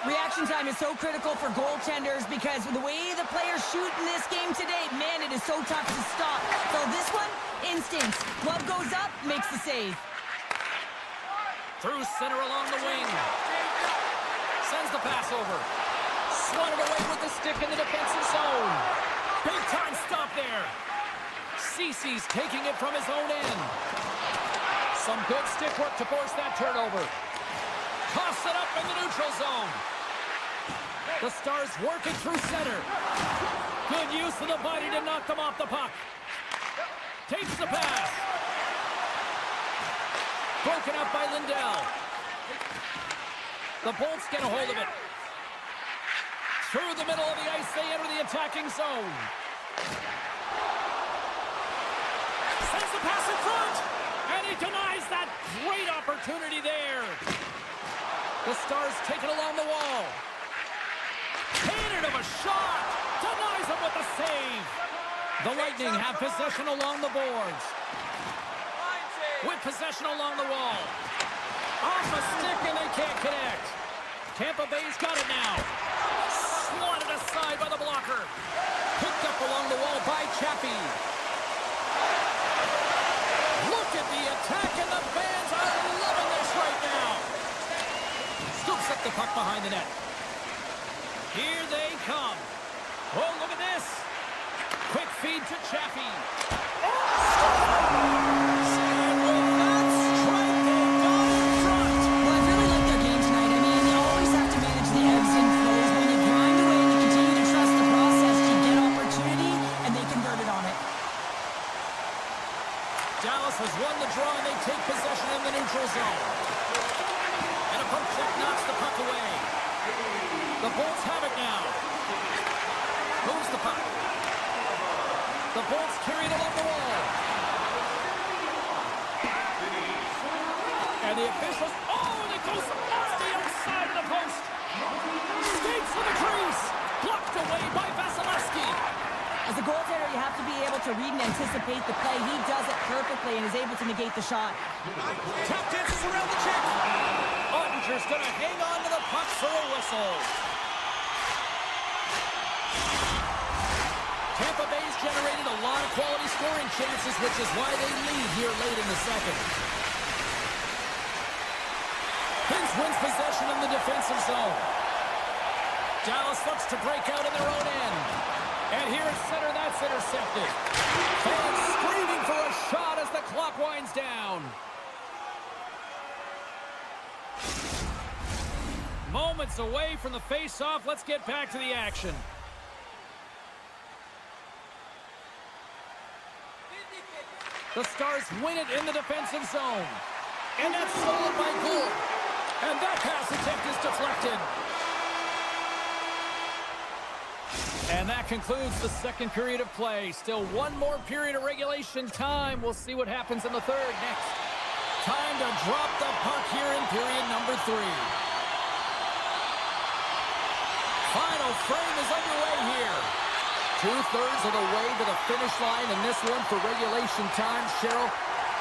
Reaction time is so critical for goaltenders because the way the players shoot in this game today, man, it is so tough to stop. So this one, instincts. Glove goes up, makes the save. Through center along the wing. Sends the pass over. Swatted away with the stick in the defensive zone. Big time stop there. Cece's taking it from his own end. Some good stick work to force that turnover. Toss it up in the neutral zone. The Stars working through center. Good use of the body to knock them off the puck. Takes the pass. Broken up by Lindell. The Bolts get a hold of it. Through the middle of the ice, they enter the attacking zone. Sends the pass in front. And he denies that great opportunity there. The Stars take it along the wall. Hated of a shot. Denies him with the save. The Lightning have possession along the boards. With possession along the wall. Off a stick and they can't connect. Tampa Bay's got it now. Swatted aside by the blocker. Picked up along the wall by Chappie. Look at the attack and the fans are loving this right now. Scoops up the puck behind the net. Here they come. Oh, look at this. Quick feed to Chaffee. Has won the draw and they take possession in the neutral zone. And a poke check knocks the puck away. The Bolts have it now. Moves the puck. The Bolts carry it along the wall. And the officials, oh, and it goes off the outside of the post. Skates to the crease. Blocked away by Vasilevsky. As a goaltender, you have to be able to read and anticipate the play. He does it perfectly and is able to negate the shot. Tap dances around the check. Ottinger's going to hang on to the puck for a whistle. Tampa Bay's generated a lot of quality scoring chances, which is why they lead here late in the second. Pins wins possession in the defensive zone. Dallas looks to break out in their own end. And here at center, that's intercepted. Fans screaming for a shot as the clock winds down. Moments away from the face-off. Let's get back to the action. The Stars win it in the defensive zone. And that's stolen by Gould. And that pass attempt is deflected. And that concludes the second period of play. Still one more period of regulation time. We'll see what happens in the third next. Time to drop the puck here in period number 3. Final frame is underway here. 2/3 of the way to the finish line in this one for regulation time. Cheryl,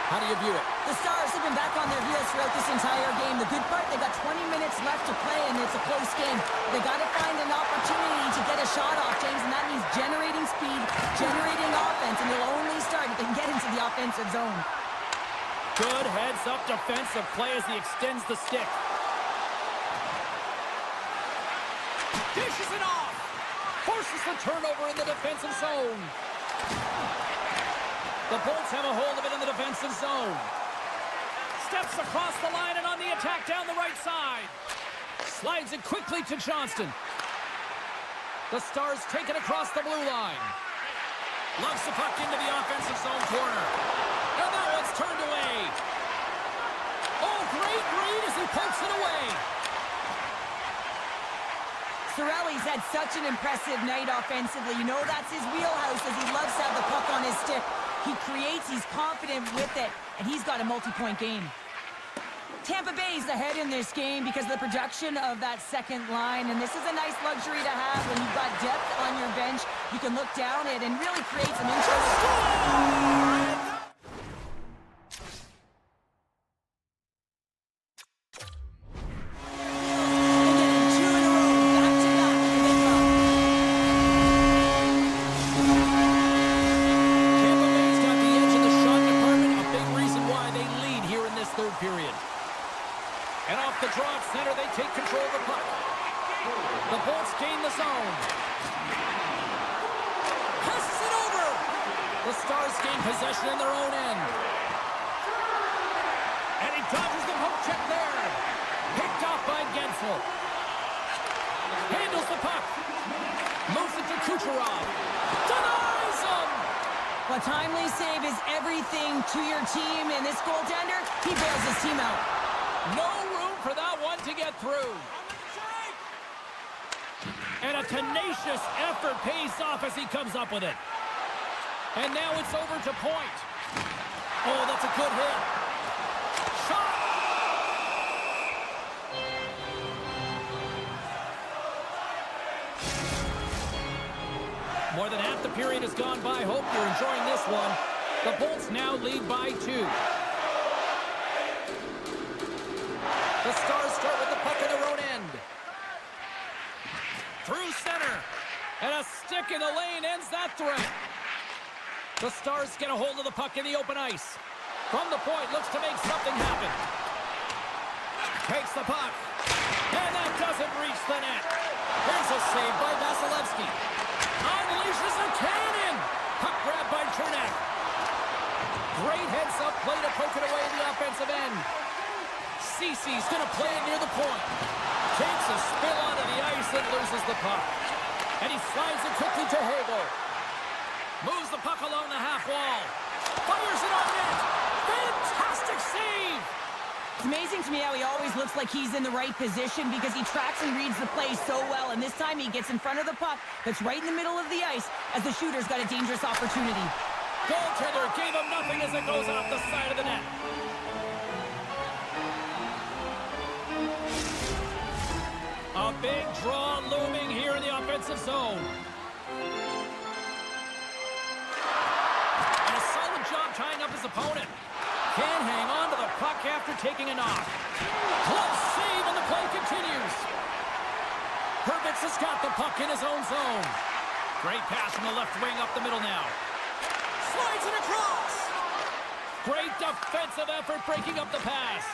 how do you view it? The Stars have been back on their heels throughout this entire game. The good part, they got 20 minutes left to play, and it's a close game. They got to find an opportunity to get a shot off, James, and that means generating speed, generating offense, and they'll only start if they can get into the offensive zone. Good heads-up defensive play as he extends the stick. Dishes it off. Forces the turnover in the defensive zone. The Bolts have a hold of it in the defensive zone. Steps across the line and on the attack down the right side. Slides it quickly to Johnston. The Stars take it across the blue line. Loves the puck into the offensive zone corner. And that one's turned away. Oh, great read as he pokes it away. Cirelli's had such an impressive night offensively. You know that's his wheelhouse as he loves to have the puck on his stick. He creates, he's confident with it, and he's got a multi-point game. Tampa Bay's ahead in this game because of the production of that second line, and this is a nice luxury to have when you've got depth on your bench. You can look down it and really create some interest. Possession in their own end. And he dodges the poke check there. Picked off by Gensel. Handles the puck. Moves it to Kucherov. Denies him! A timely save is everything to your team, and this goaltender, he bails his team out. No room for that one to get through. And a tenacious effort pays off as he comes up with it. And now it's over to point. Oh, that's a good hit. Shot! More than half the period has gone by. Hope you're enjoying this one. The Bolts now lead by 2. The Stars start with the puck in their own end. Through center. And a stick in the lane ends that threat. The Stars get a hold of the puck in the open ice. From the point, looks to make something happen. Takes the puck. And that doesn't reach the net. There's a save by Vasilevsky. Unleashes a cannon. Puck grabbed by Chernak. Great heads-up play to poke it away in the offensive end. Cece's going to play it near the point. Takes a spill onto the ice and loses the puck. And he slides it quickly to Hobo. Moves the puck along the half wall. Fires it on net. Fantastic save! It's amazing to me how he always looks like he's in the right position because he tracks and reads the play so well. And this time he gets in front of the puck that's right in the middle of the ice as the shooter's got a dangerous opportunity. Goaltender gave him nothing as it goes off the side of the net. A Big draw looming here in the offensive zone. And a solid job tying up his opponent. Can hang on to the puck after taking a knock. Close save, and the play continues. Herbitz has got the puck in his own zone. Great pass from the left wing up the middle now. Slides it across. Great defensive effort breaking up the pass.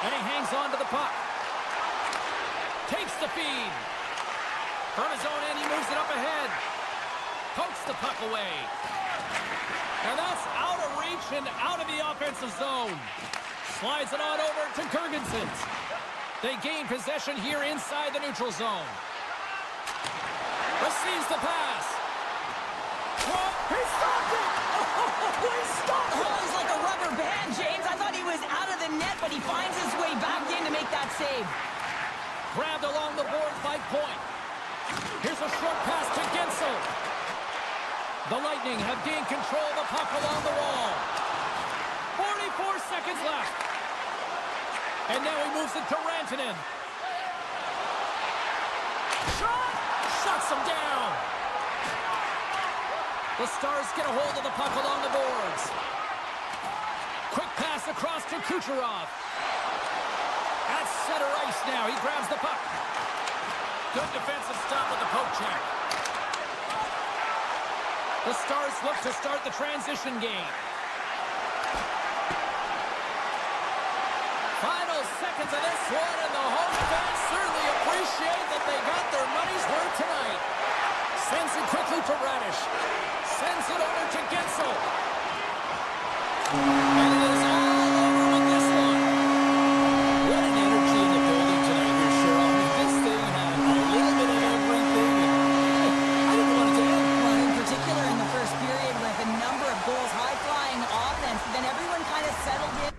And he hangs on to the puck. Takes the feed. From his own end, he moves it up ahead. Pokes the puck away. And that's out of reach and out of the offensive zone. Slides it on over to Gergensons. They gain possession here inside the neutral zone. Receives the pass. He stopped it! Oh, he stopped it! Oh, he's like a rubber band, James. I thought he was out of the net, but he finds his way back in to make that save. Grabbed along the boards by Point. Here's a short pass to Gensel. The Lightning have gained control of the puck along the wall. 44 seconds left. And now he moves it to Rantanen. Shot! Shuts him down. The Stars get a hold of the puck along the boards. Quick pass across to Kucherov. At center ice now. He grabs the puck. Good defensive stop with the poke check. The Stars look to start the transition game. Final seconds of this one, and the home fans certainly appreciate that they got their money's worth tonight. Sends it quickly to Radish. Sends it over to Gensel. And it is all over with this one. What an energy in the building tonight here, Cheryl. I mean, this thing had a little bit of everything. I didn't want it to end. Well, in particular in the first period with a number of goals, high-flying offense, but then everyone kind of settled in.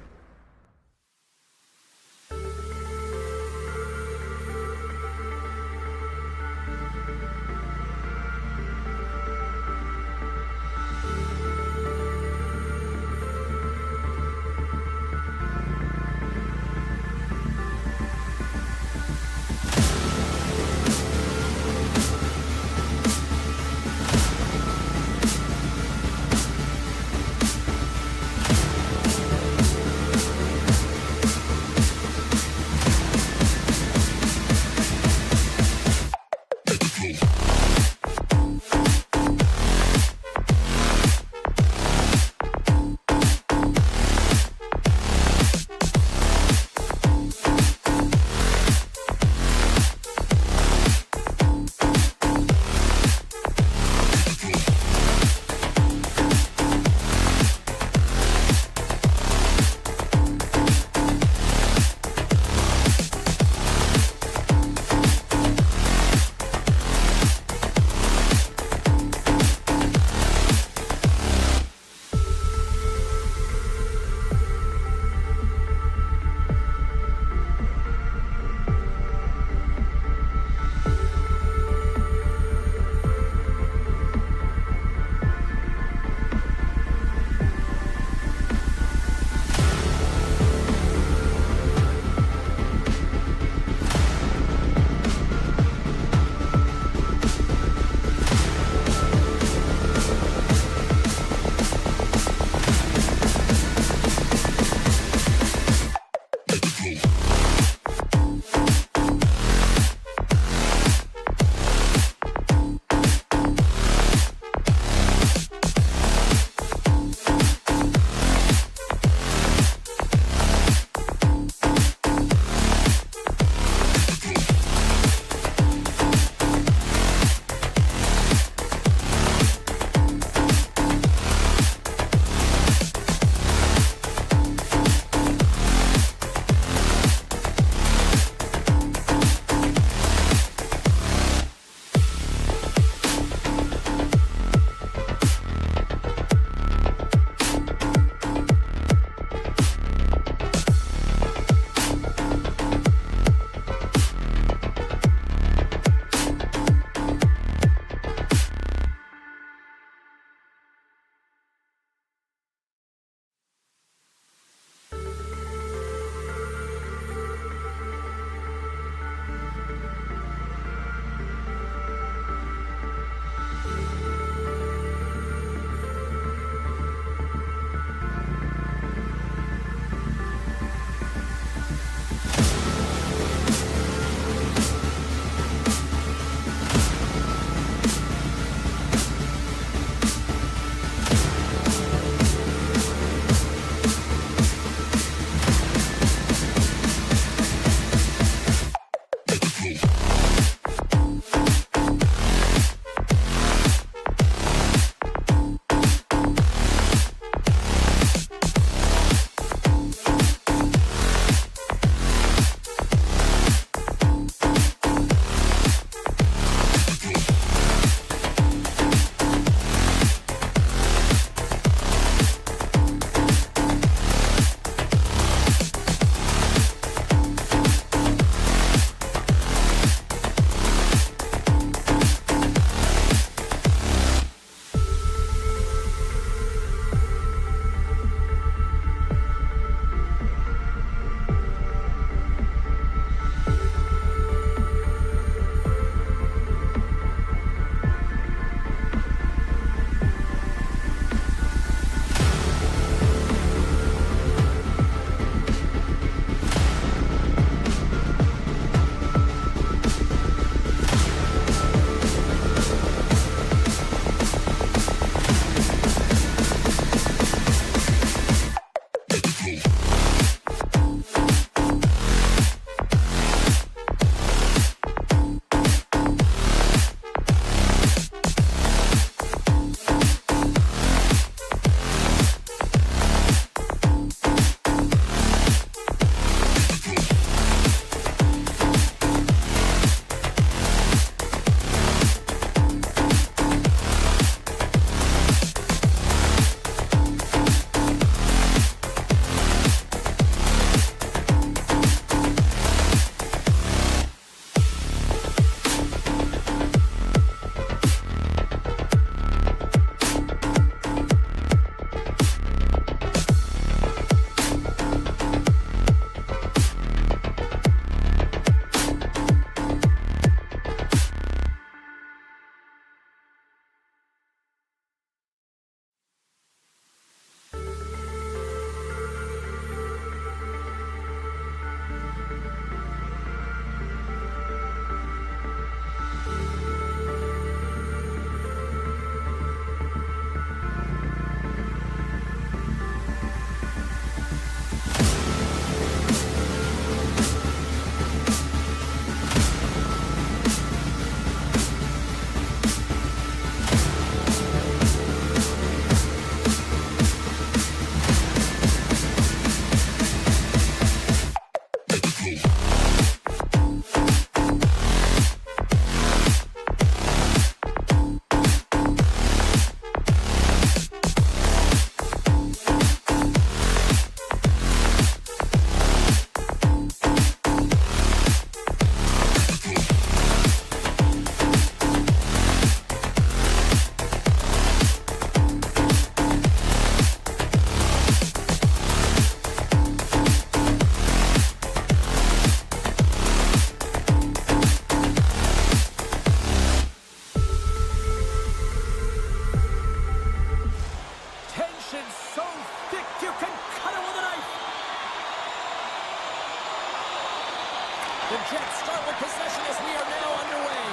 Jets start with possession as we are now underway.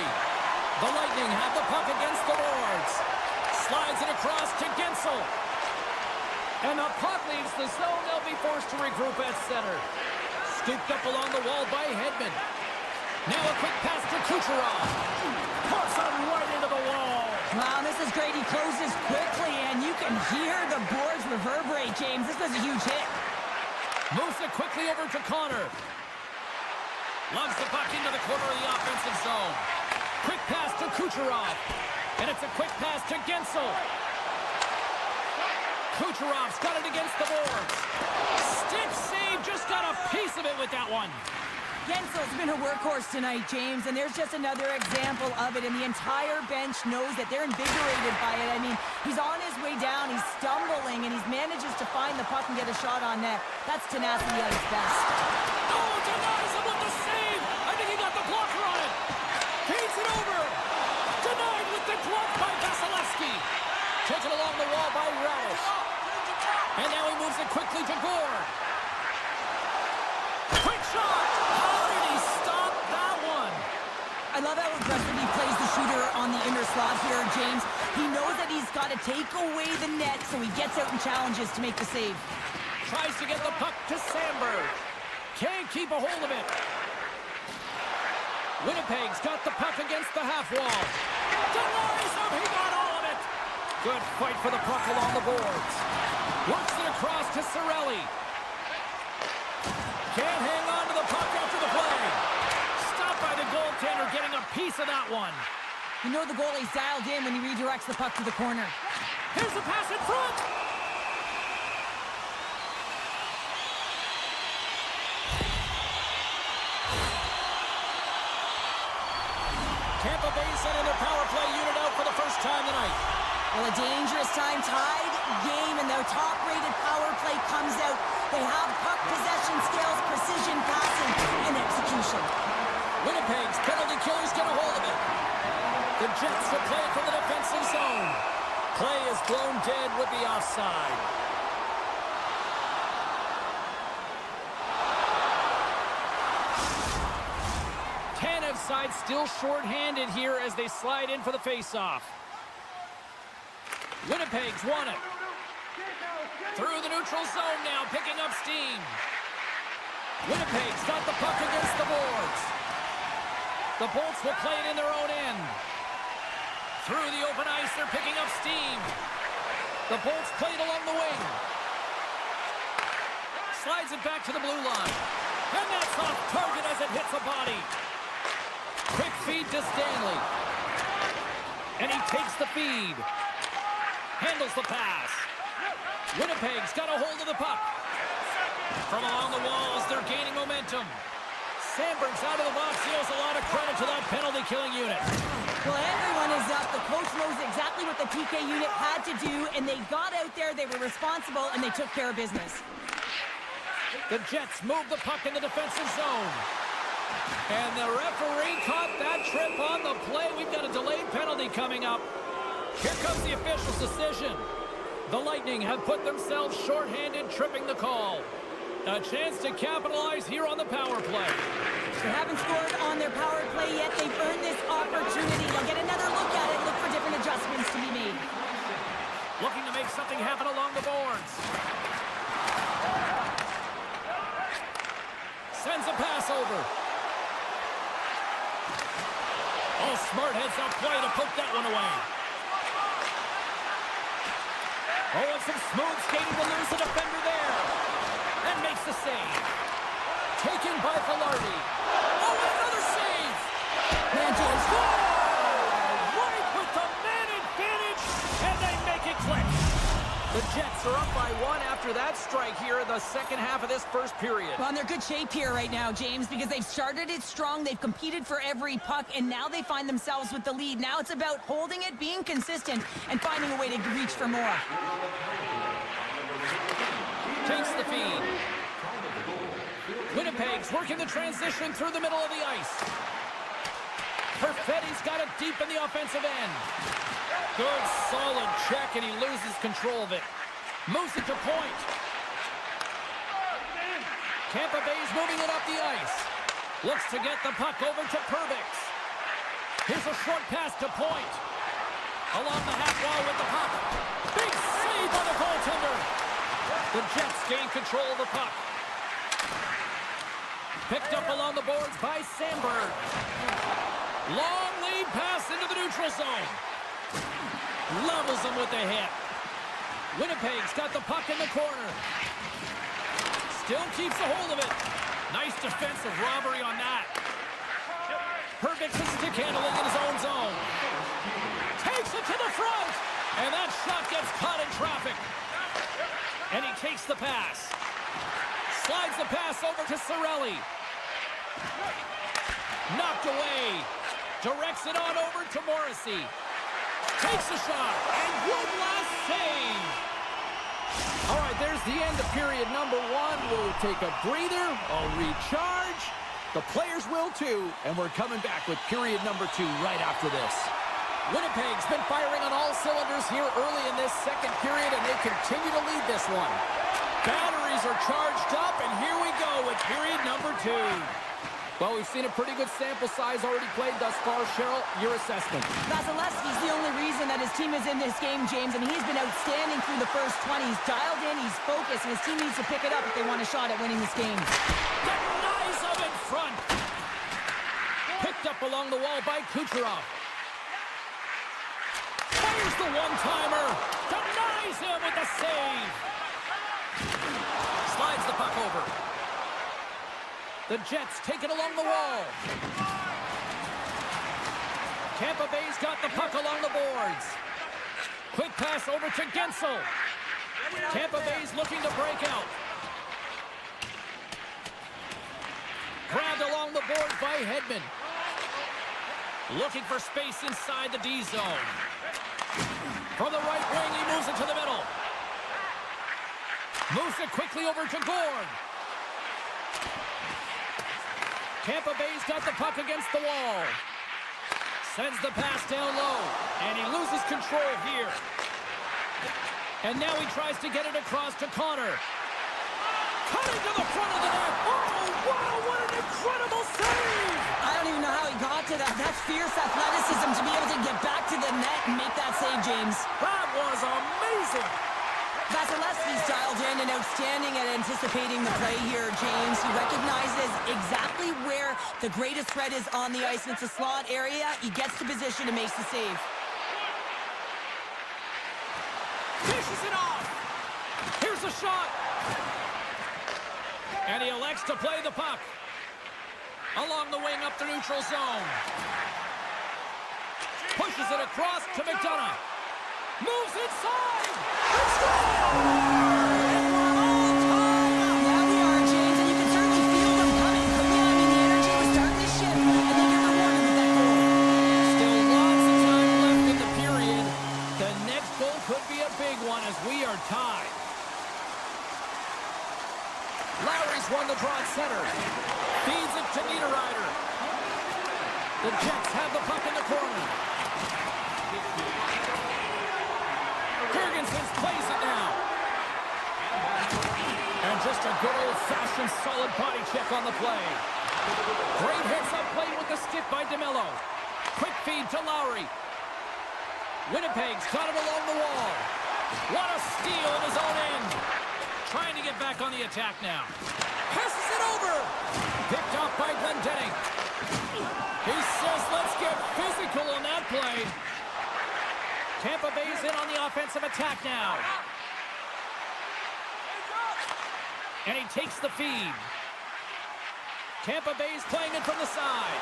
The Lightning have the puck against the boards. Slides it across to Gensel. And the puck leaves the zone. They'll be forced to regroup at center. Scooped up along the wall by Hedman. Now a quick pass to Kucherov. Puts it right into the wall. Wow, this is great. He closes quickly, and you can hear the boards reverberate, James. This was a huge hit. Moves it quickly over to Connor. Loves the puck into the corner of the offensive zone. Quick pass to Kucherov. And it's a quick pass to Gensel. Kucherov's got it against the boards. Stick save, just got a piece of it with that one. Gensel's been a workhorse tonight, James, and there's just another example of it, and the entire bench knows that they're invigorated by it. I mean, he's on his way down, he's stumbling, and he manages to find the puck and get a shot on net. That's tenacity at its best. Oh, denies him with the save! I think he got the blocker on it. Feeds it over. Denied with the glove by Vasilevsky. Taken along the wall by Radish. And now he moves it quickly to Gord. Quick shot! How did he stop that one? I love how aggressive he plays the shooter on the inner slot here, James. He knows that he's got to take away the net, so he gets out and challenges to make the save. Tries to get the puck to Sandberg. Can't keep a hold of it. Winnipeg's got the puck against the half wall. Denies him! He got all of it! Good fight for the puck along the boards. Works it across to Cirelli. Can't hang on to the puck after the play. Stopped by the goaltender, getting a piece of that one. You know the goalie's dialed in when he redirects the puck to the corner. Here's the pass in front. Tampa Bay sending their power play unit out for the first time tonight. Well, a dangerous time, tied game, and their top-rated power play comes out. They have puck possession skills, precision passing, and execution. Winnipeg's penalty killers get a hold of it. The Jets will play it from the defensive zone. Play is blown dead with the offside. Tanev's side still short-handed here as they slide in for the face-off. Winnipeg's won it. Through the neutral zone now, picking up steam. Winnipeg's got the puck against the boards. The Bolts will play it in their own end. Through the open ice, they're picking up steam. The Bolts play it along the wing. Slides it back to the blue line. And that's off target as it hits a body. Quick feed to Stanley. And he takes the feed. Handles the pass. Winnipeg's got a hold of the puck. From along the walls, they're gaining momentum. Sandberg's out of the box. He owes a lot of credit to that penalty-killing unit. Well, everyone is up. The coach knows exactly what the PK unit had to do, and they got out there, they were responsible, and they took care of business. The Jets move the puck in the defensive zone. And the referee caught that trip on the play. We've got a delayed penalty coming up. Here comes the official's decision. The Lightning have put themselves shorthanded, tripping the call. A chance to capitalize here on the power play. They haven't scored on their power play yet. They've earned this opportunity. They'll get another look at it, look for different adjustments to be made. Looking to make something happen along the boards. Sends a pass over. Oh, smart heads up play to poke that one away. Oh, and some smooth skating to lose the defender there. And makes the save. Taken by Velarde. Oh, another save! Man, James. Right with the man advantage, and they make it click. The Jets are up by one after that strike here in the second half of this first period. Well, and they're good shape here right now, James, because they've started it strong. They've competed for every puck, and now they find themselves with the lead. Now it's about holding it, being consistent, and finding a way to reach for more. Takes the feed. Winnipeg's working the transition through the middle of the ice. Perfetti's got it deep in the offensive end. Good, solid check, and he loses control of it. Moves it to point. Tampa Bay's moving it up the ice. Looks to get the puck over to Perbix. Here's a short pass to Point. Along the half wall with the puck. Big save by the goaltender. The Jets gain control of the puck. Picked up along the boards by Sandberg. Long lead pass into the neutral zone. Levels him with the hit. Winnipeg's got the puck in the corner. Still keeps a hold of it. Nice defensive robbery on that. Perbix is stick handling in his own zone. Takes it to the front. And that shot gets caught in traffic. And he takes the pass. Slides the pass over to Cirelli. Knocked away. Directs it on over to Morrissey. Takes a shot. And one last save. All right, there's the end of period number 1. We'll take a breather, I'll recharge. The players will too, and we're coming back with period number 2 right after this. Winnipeg's been firing on all cylinders here early in this second period, and they continue to lead this one. Batteries are charged up, and here we go with period number 2. Well, we've seen a pretty good sample size already played thus far. Cheryl, your assessment. Vasilevsky's the only reason that his team is in this game, James, and he's been outstanding through the first 20. He's dialed in, he's focused, and his team needs to pick it up if they want a shot at winning this game. Denies him in front. Picked up along the wall by Kucherov. Fires the one-timer. Denies him with the save. Slides the puck over. The Jets take it along the wall. Tampa Bay's got the puck along the boards. Quick pass over to Gensel. Tampa Bay's looking to break out. Grabbed along the boards by Hedman. Looking for space inside the D zone. From the right wing, he moves it to the middle. Moves it quickly over to Gord. Tampa Bay's got the puck against the wall. Sends the pass down low. And he loses control here. And now he tries to get it across to Connor. Cutting to the front of the net. Oh, wow, what an incredible save! I don't even know how he got to that. That's fierce athleticism to be able to get back to the net and make that save, James. That was amazing! Vasilevsky's dialed in and outstanding at anticipating the play here, James. He recognizes exactly where the greatest threat is on the ice. It's a slot area. He gets to position and makes the save. Dishes it off! Here's a shot! And he elects to play the puck. Along the wing up the neutral zone. Pushes it across to McDonough. Moves inside! Let's go! Yeah, we are, James, and you can certainly feel them coming. But yeah, I mean, the energy was starting to shift, and they get rewarded with that goal. Still lots of time left in the period. The next goal could be a big one as we are tied. Lowry's won the draw at center. Feeds it to Niederreiter. The Jets have the puck in the corner. Jurgensen plays it now. And just a good old-fashioned solid body check on the play. Great hits up play with the stick by DeMello. Quick feed to Lowry. Winnipeg's got it along the wall. What a steal in his own end. Trying to get back on the attack now. Passes it over. Picked off by Glendening. He says, let's get physical on that play. Tampa Bay's in on the offensive attack now. And he takes the feed. Tampa Bay's playing it from the side.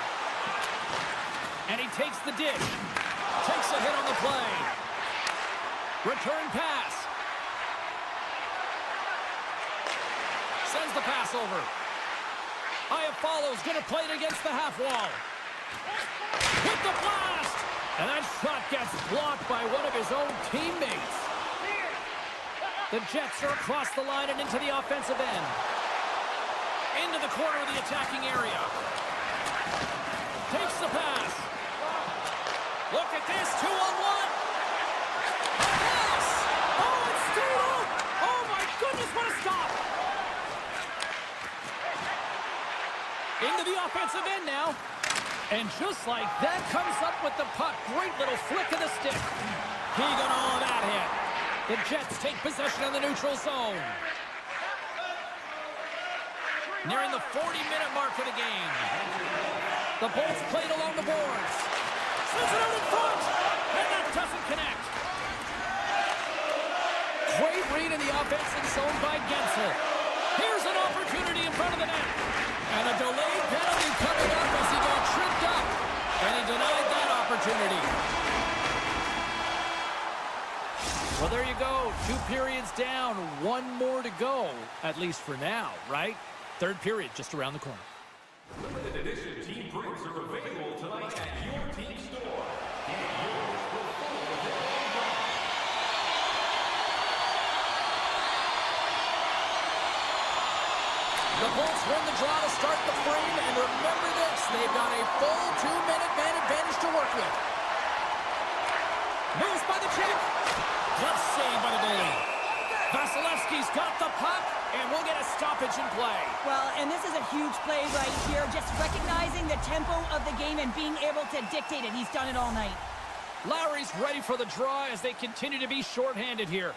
And he takes the dish. Takes a hit on the play. Return pass. Sends the pass over. Iafallo's going to play it against the half wall. With the blast! And that shot gets blocked by one of his own teammates. The Jets are across the line and into the offensive end. Into the corner of the attacking area. Takes the pass. Look at this, 2-on-1. Yes! Oh, it's stayed up! Oh my goodness, what a stop! In into the offensive end now. And just like that, comes up with the puck. Great little flick of the stick. He got all of that hit. The Jets take possession of the neutral zone. Nearing the 40-minute mark of the game. The Bolts played along the boards. Sends it out in front. And that doesn't connect. Great read in the offensive zone by Gensel. Here's an opportunity in front of the net. And a delayed penalty coming up as he got tripped up. And he denied that opportunity. Well, there you go. 2 periods down, 1 more to go. At least for now, right? Third period just around the corner. Limited edition team drinks are available tonight at your team store. Get yours before they're all gone. The Bolts win the draw to start the frame, and remember this, they've got a full 2-minute man advantage to work with. Moves by the check. Just saved by the goalie. Vasilevsky's got the puck, and we'll get a stoppage in play. Well, and this is a huge play right here, just recognizing the tempo of the game and being able to dictate it. He's done it all night. Lowry's ready for the draw as they continue to be shorthanded here.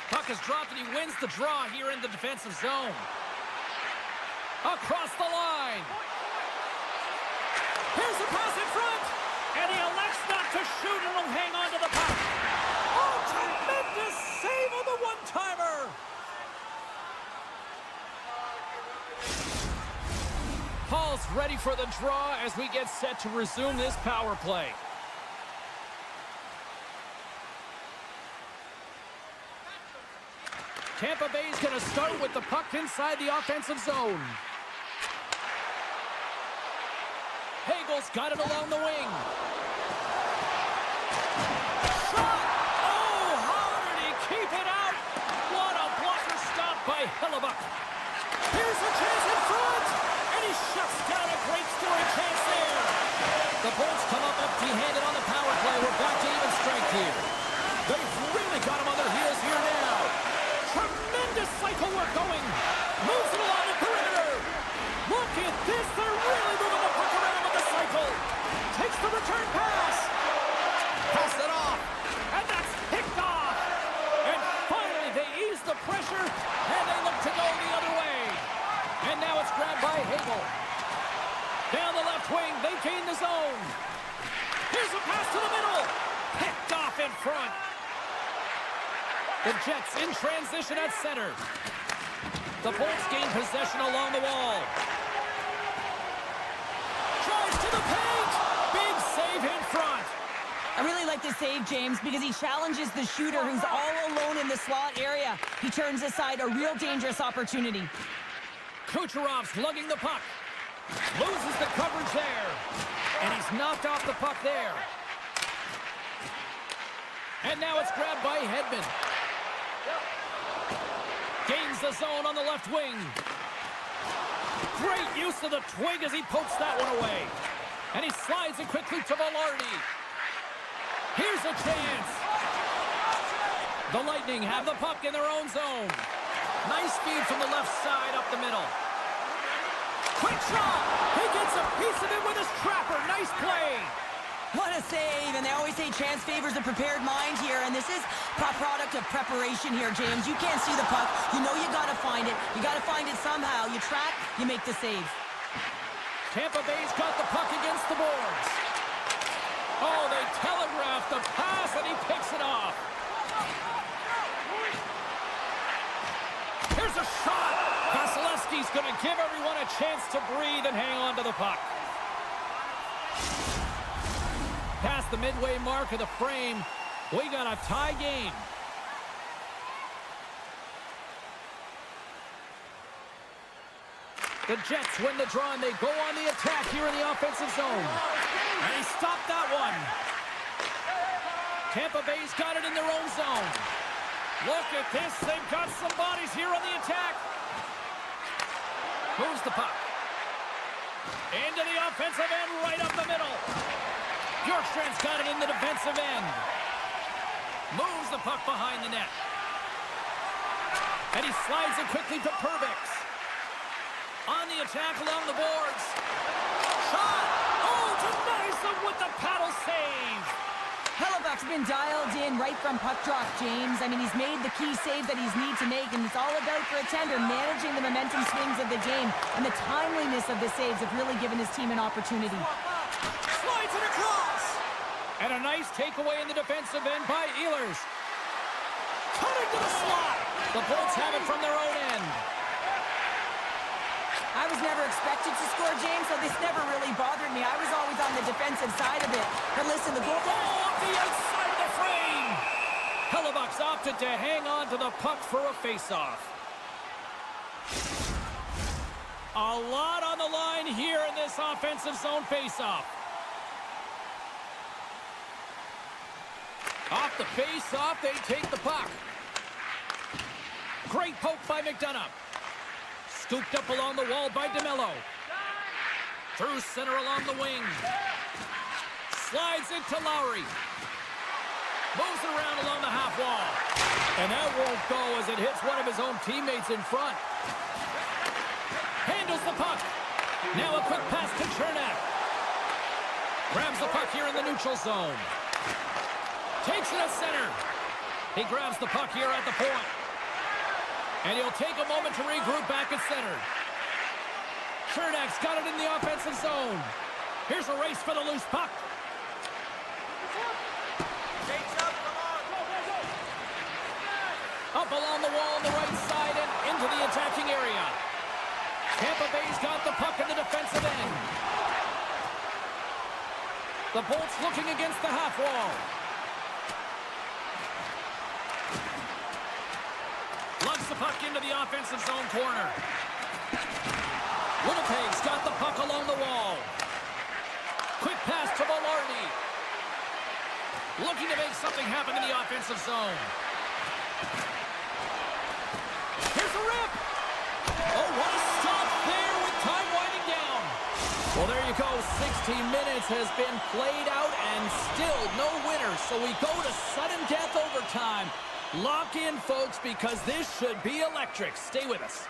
Puck is dropped, and he wins the draw here in the defensive zone. Across the line. Here's the pass in front, and he elects not to shoot, and will hang on to the puck. Oh, tremendous save on the one-timer. Paul's ready for the draw as we get set to resume this power play. Tampa Bay's going to start with the puck inside the offensive zone. Hagel's got it along the wing. Shot! Oh, how did he keep it out? What a blocker stop by Hellebuck. Here's a chance in front, and he shuts down a great scoring chance there. The Bolts come up empty-handed on the power play. We're back to even strength here. They've really got him on their heels here now. Tremendous cycle work going. Moves it along the perimeter. Look at this. They're really moving the puck around with the cycle. Takes the return pass. Pass it off. And that's picked off. And finally they ease the pressure, and they look to go the other way. And now it's grabbed by Hagel. Down the left wing, they gain the zone. Here's a pass to the middle. Picked off in front. The Jets in transition at center. The Bolts gain possession along the wall. Drives to the paint. Big save in front. I really like this save, James, because he challenges the shooter who's all alone in the slot area. He turns aside a real dangerous opportunity. Kucherov's lugging the puck. Loses the coverage there. And he's knocked off the puck there. And now it's grabbed by Hedman. Gains the zone on the left wing. Great use of the twig as he pokes that one away. And he slides it quickly to Velarde. Here's a chance. The Lightning have the puck in their own zone. Nice feed from the left side up the middle. Quick shot. He gets a piece of it with his trapper. Nice play. What a save, and they always say chance favors a prepared mind here, and this is a product of preparation here, James. You can't see the puck. You know you got to find it. You got to find it somehow. You track, you make the save. Tampa Bay's got the puck against the boards. Oh, they telegraphed the pass, and he picks it off. Here's a shot. Vasilevsky's going to give everyone a chance to breathe and hang on to the puck. Past the midway mark of the frame, we got a tie game. The Jets win the draw, and they go on the attack here in the offensive zone. And he stopped that one. Tampa Bay's got it in their own zone. Look at this. They've got some bodies here on the attack. Moves the puck. Into the offensive end, right up the middle. Bjorkstrand's got it in the defensive end. Moves the puck behind the net. And he slides it quickly to Perbix. On the attack along the boards. Shot! Oh, denies them with the paddle save. Hellebuck's been dialed in right from puck drop, James. I mean, he's made the key save that he's need to make, and it's all about for a tender managing the momentum swings of the game, and the timeliness of the saves have really given his team an opportunity. Slides it across. And a nice takeaway in the defensive end by Ehlers. Cutting to the slot. The Bolts have it from their own end. I was never expected to score, James, so this never really bothered me. I was always on the defensive side of it. But listen, the goal... Oh, off the outside of the frame. Hellebuck's opted to hang on to the puck for a face-off. A lot on the line here in this offensive zone face-off. Off the face-off, they take the puck. Great poke by McDonough. Scooped up along the wall by DeMello. Through center along the wing. Slides it to Lowry. Moves it around along the half wall. And that won't go as it hits one of his own teammates in front. Handles the puck. Now a quick pass to Chernak. Grabs the puck here in the neutral zone. Takes it to center. He grabs the puck here at the point. And he'll take a moment to regroup back at center. Chernak's got it in the offensive zone. Here's a race for the loose puck. Up along the wall on the right side and into the attacking area. Tampa Bay's got the puck in the defensive end. The Bolts looking against the half wall. Lugs the puck into the offensive zone corner. Winnipeg's got the puck along the wall. Quick pass to Velarde. Looking to make something happen in the offensive zone. Here's a rip. Oh, what a stop there with time winding down. Well, there you go. 16 minutes has been played out and still no winner. So we go to sudden death overtime. Lock in, folks, because this should be electric. Stay with us.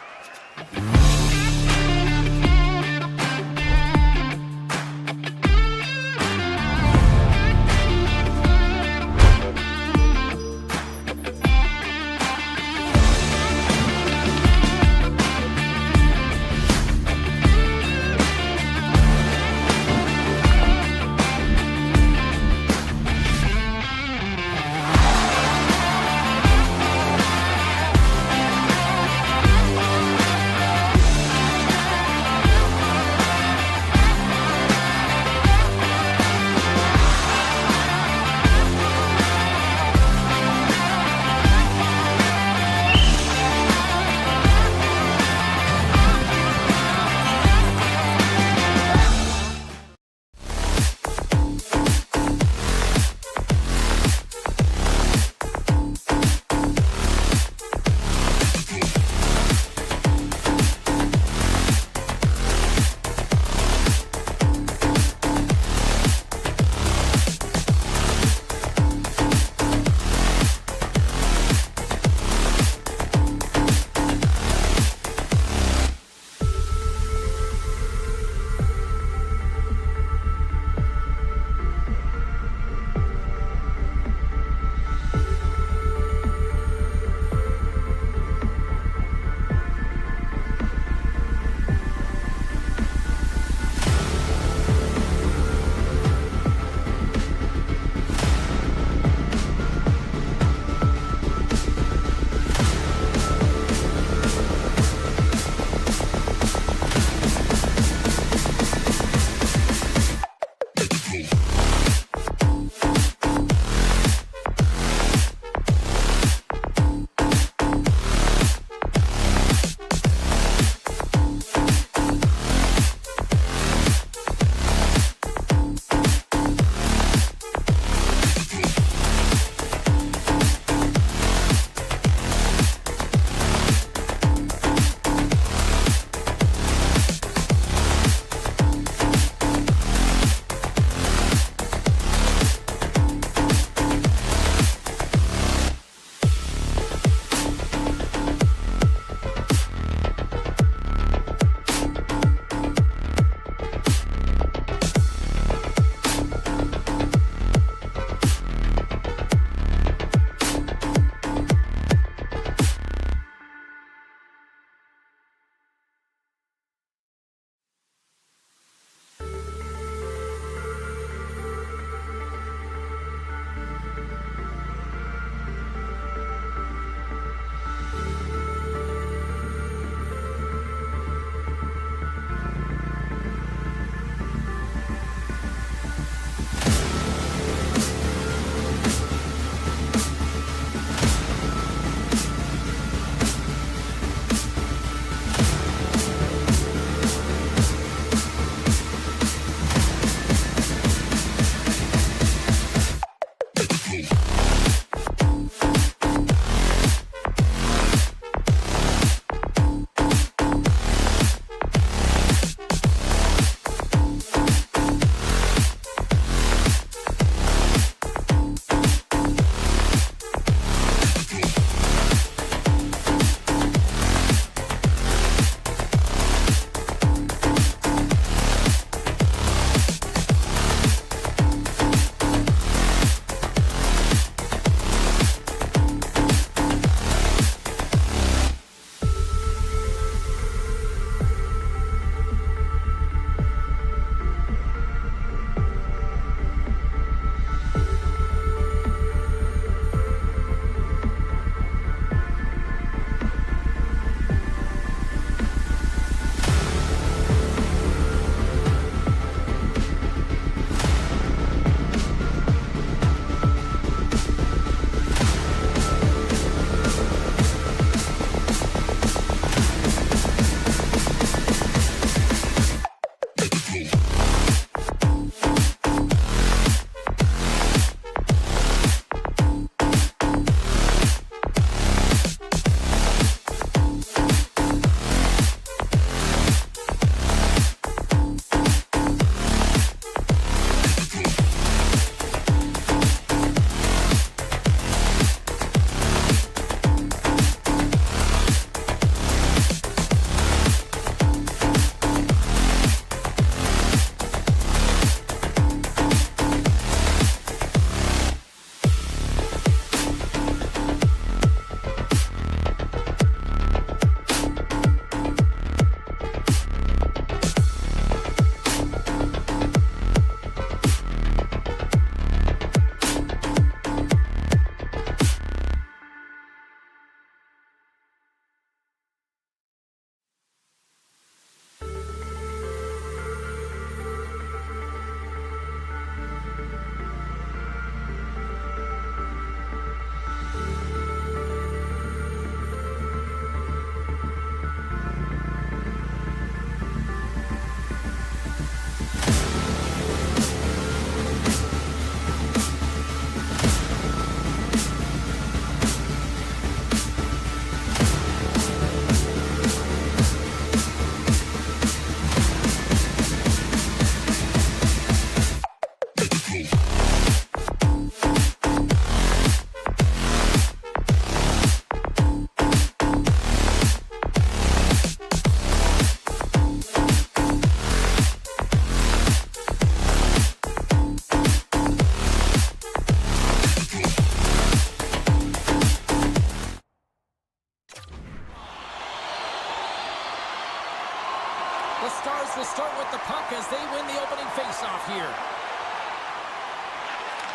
Stars will start with the puck as they win the opening faceoff here.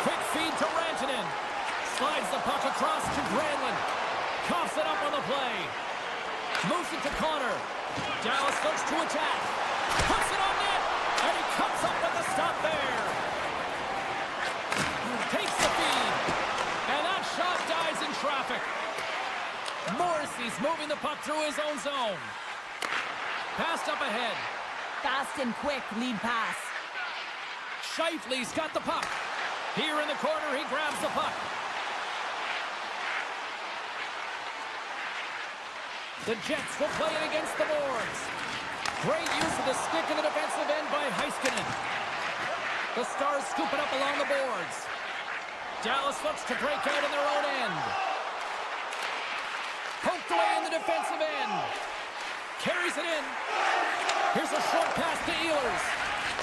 Quick feed to Rantanen. Slides the puck across to Granlund. Coughs it up on the play. Moves it to Connor. Dallas looks to attack. Puts it on net. And he comes up with a stop there. Takes the feed. And that shot dies in traffic. Morrissey's moving the puck through his own zone. Passed up ahead. Fast and quick lead pass. Scheifele's got the puck. Here in the corner, he grabs the puck. The Jets will play it against the boards. Great use of the stick in the defensive end by Heiskanen. The Stars scoop it up along the boards. Dallas looks to break out in their own end. Poked away in the defensive end. Carries it in. Here's a short pass to Ehlers.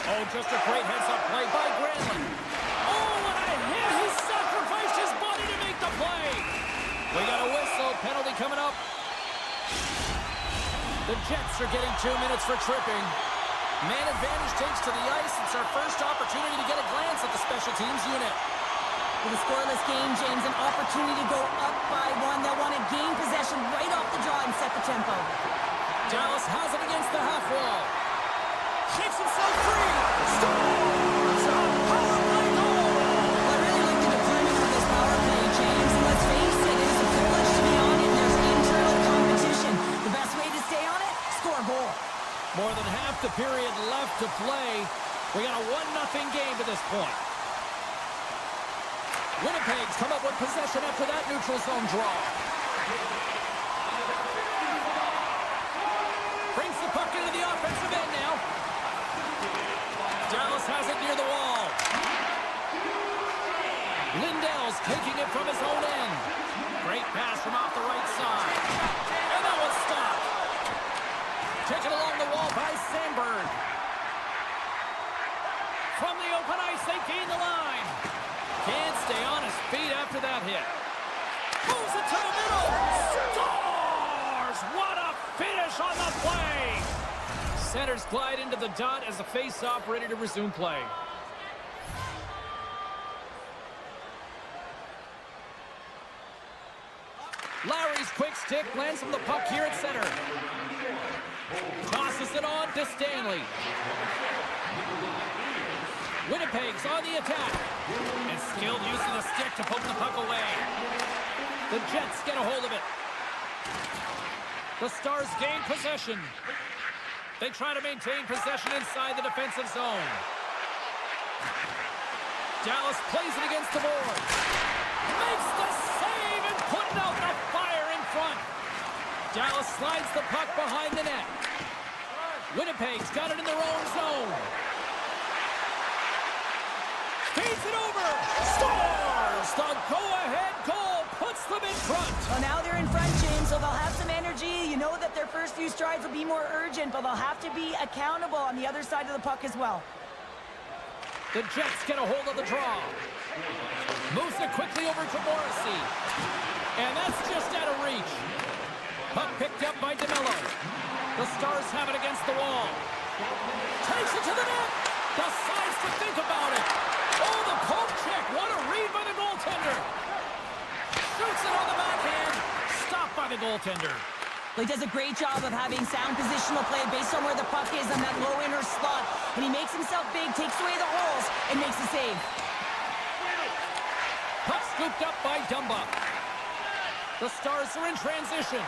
Oh, just a great heads-up play by Granlund. Oh, what a hit! He sacrificed his body to make the play. We got a whistle. Penalty coming up. The Jets are getting 2 minutes for tripping. Man advantage takes to the ice. It's our first opportunity to get a glance at the special teams unit. With a scoreless game, James, an opportunity to go up by one. They'll want to gain possession right off the draw and set the tempo. Dallas has it against the half wall. Shakes himself free. Scores! A power play goal! Well, I really like the deployment of this power play, James. And let's face it, it is a privilege to be on it. And there's internal competition. The best way to stay on it, score a goal. More than half the period left to play. We got a 1-0 game to this point. Winnipeg's come up with possession after that neutral zone draw. Brings the puck into the offensive end now. Dallas has it near the wall. Lindell's taking it from his own end. Great pass from off the right side. And that was stopped. Taken along the wall by Sandberg. From the open ice, they gain the line. Can't stay on his feet after that hit. Moves it to the middle. Scores! What a finish on the play! Centers glide into the dot as the face-off ready to resume play. Larry's quick stick lands from the puck here at center. Tosses it on to Stanley. Winnipeg's on the attack. And skilled use of the stick to poke the puck away. The Jets get a hold of it. The Stars gain possession. They try to maintain possession inside the defensive zone. Dallas plays it against the boards. Makes the save and putting out the fire in front. Dallas slides the puck behind the net. Winnipeg's got it in their own zone. Feeds it over. Scores! The go-ahead goal puts them in front. Well, now they're in front, James, so they'll have some energy. You know that their first few strides will be more urgent, but they'll have to be accountable on the other side of the puck as well. The Jets get a hold of the draw. Moves it quickly over to Morrissey. And that's just out of reach. Puck picked up by DeMello. The Stars have it against the wall. Takes it to the net. Decides to think about it. Oh, the poke check. What a read by the goaltender. Shoots it on the backhand. Stopped by the goaltender. Well, he does a great job of having sound positional play based on where the puck is on that low inner slot. And he makes himself big, takes away the holes, and makes the save. Puck scooped up by Dumba. The Stars are in transition.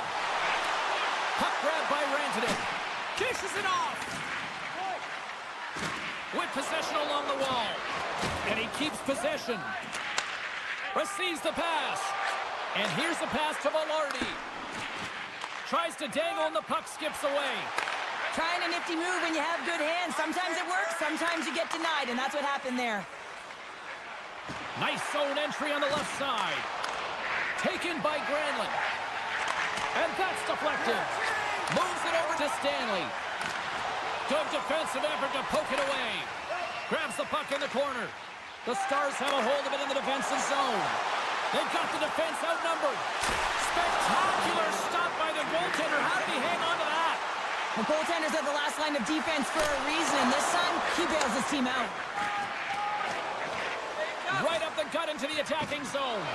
Puck grabbed by Rantanen. Dishes it off. With possession along the wall. And he keeps possession. Receives the pass. And here's the pass to Velarde. Tries to dangle and the puck skips away. Trying a nifty move when you have good hands. Sometimes it works, sometimes you get denied, and that's what happened there. Nice zone entry on the left side. Taken by Granlund. And that's deflected. Moves it over to Stanley. Good defensive effort to poke it away. Grabs the puck in the corner. The Stars have a hold of it in the defensive zone. They've got the defense outnumbered. Spectacular stop by the goaltender. How did he hang on to that? The goaltender's at the last line of defense for a reason, and this time, he bails his team out. Right up the gut into the attacking zone.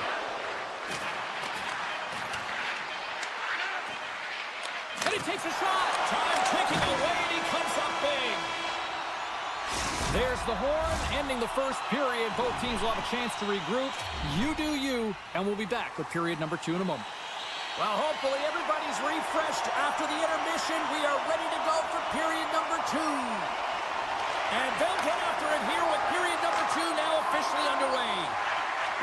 And he takes a shot. Time ticking away, and he comes up big. There's the horn, ending the first period. Both teams will have a chance to regroup. You do you, and we'll be back with period number 2 in a moment. Well, hopefully everybody's refreshed after the intermission. We are ready to go for period number 2. And they'll get after it here with period number 2 now officially underway.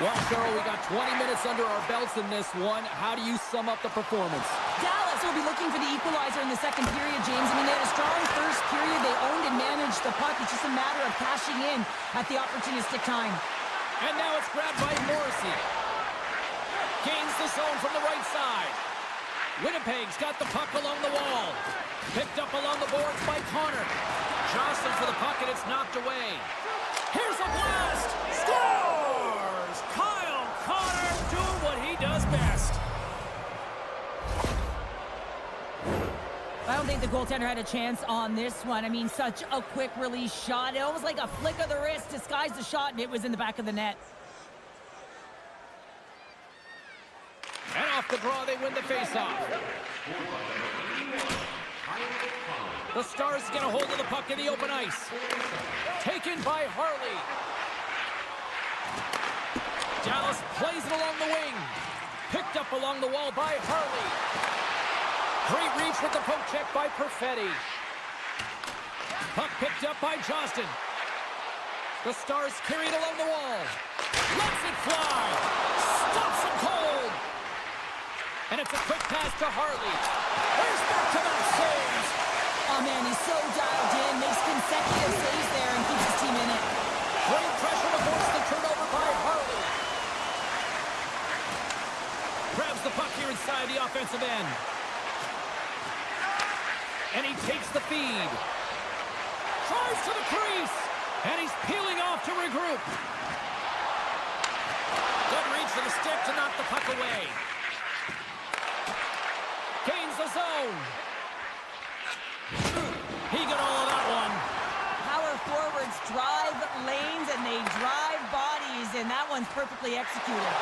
Well, Cheryl, we got 20 minutes under our belts in this one. How do you sum up the performance? Dallas will be looking for the equalizer in the second period, James. I mean, they had a strong first period. They owned and managed the puck. It's just a matter of cashing in at the opportunistic time. And now it's grabbed by Morrissey. Gains the zone from the right side. Winnipeg's got the puck along the wall. Picked up along the boards by Connor. Johnson for the puck, and it's knocked away. Here's a blast! Scores! Kyle Connor doing what he does best. I don't think the goaltender had a chance on this one. I mean, such a quick release shot. It almost like a flick of the wrist disguised the shot, and it was in the back of the net. And off the draw, they win the faceoff. The Stars get a hold of the puck in the open ice. Taken by Harley. Dallas plays it along the wing. Picked up along the wall by Harley. Great reach with the poke check by Perfetti. Puck picked up by Johnston. The Stars carry it along the wall. Lets it fly. Stops him cold. And it's a quick pass to Harley. There's back-to-back saves. Oh, man, he's so dialed in. Makes consecutive saves there and keeps his team in it. Great pressure to force the turnover by Harley. Grabs the puck here inside the offensive end. And he takes the feed. Tries to the crease. And he's peeling off to regroup. Good reach to the stick to knock the puck away. Gains the zone. He got all of that one. Power forwards drive lanes and they drive bodies, and that one's perfectly executed.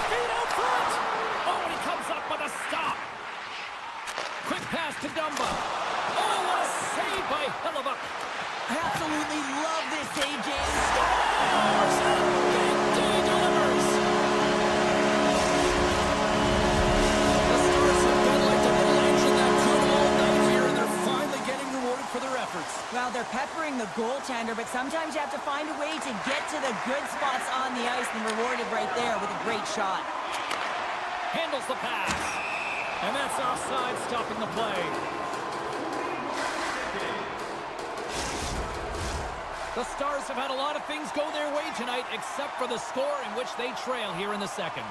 Feet out front. Oh, and he comes up with a stop. Quick pass to Dumba. Oh, what a save by Hellebuck. I absolutely love this save, James. Scores! Big D delivers. The Stars have been like the little engine that could all night here, and they're finally getting rewarded for their efforts. Well, they're peppering the goaltender, but sometimes you have to find a way to get to the good spots on the ice and rewarded right there with a great shot. Handles the pass. And that's offside, stopping the play. The Stars have had a lot of things go their way tonight, except for the score in which they trail here in the second.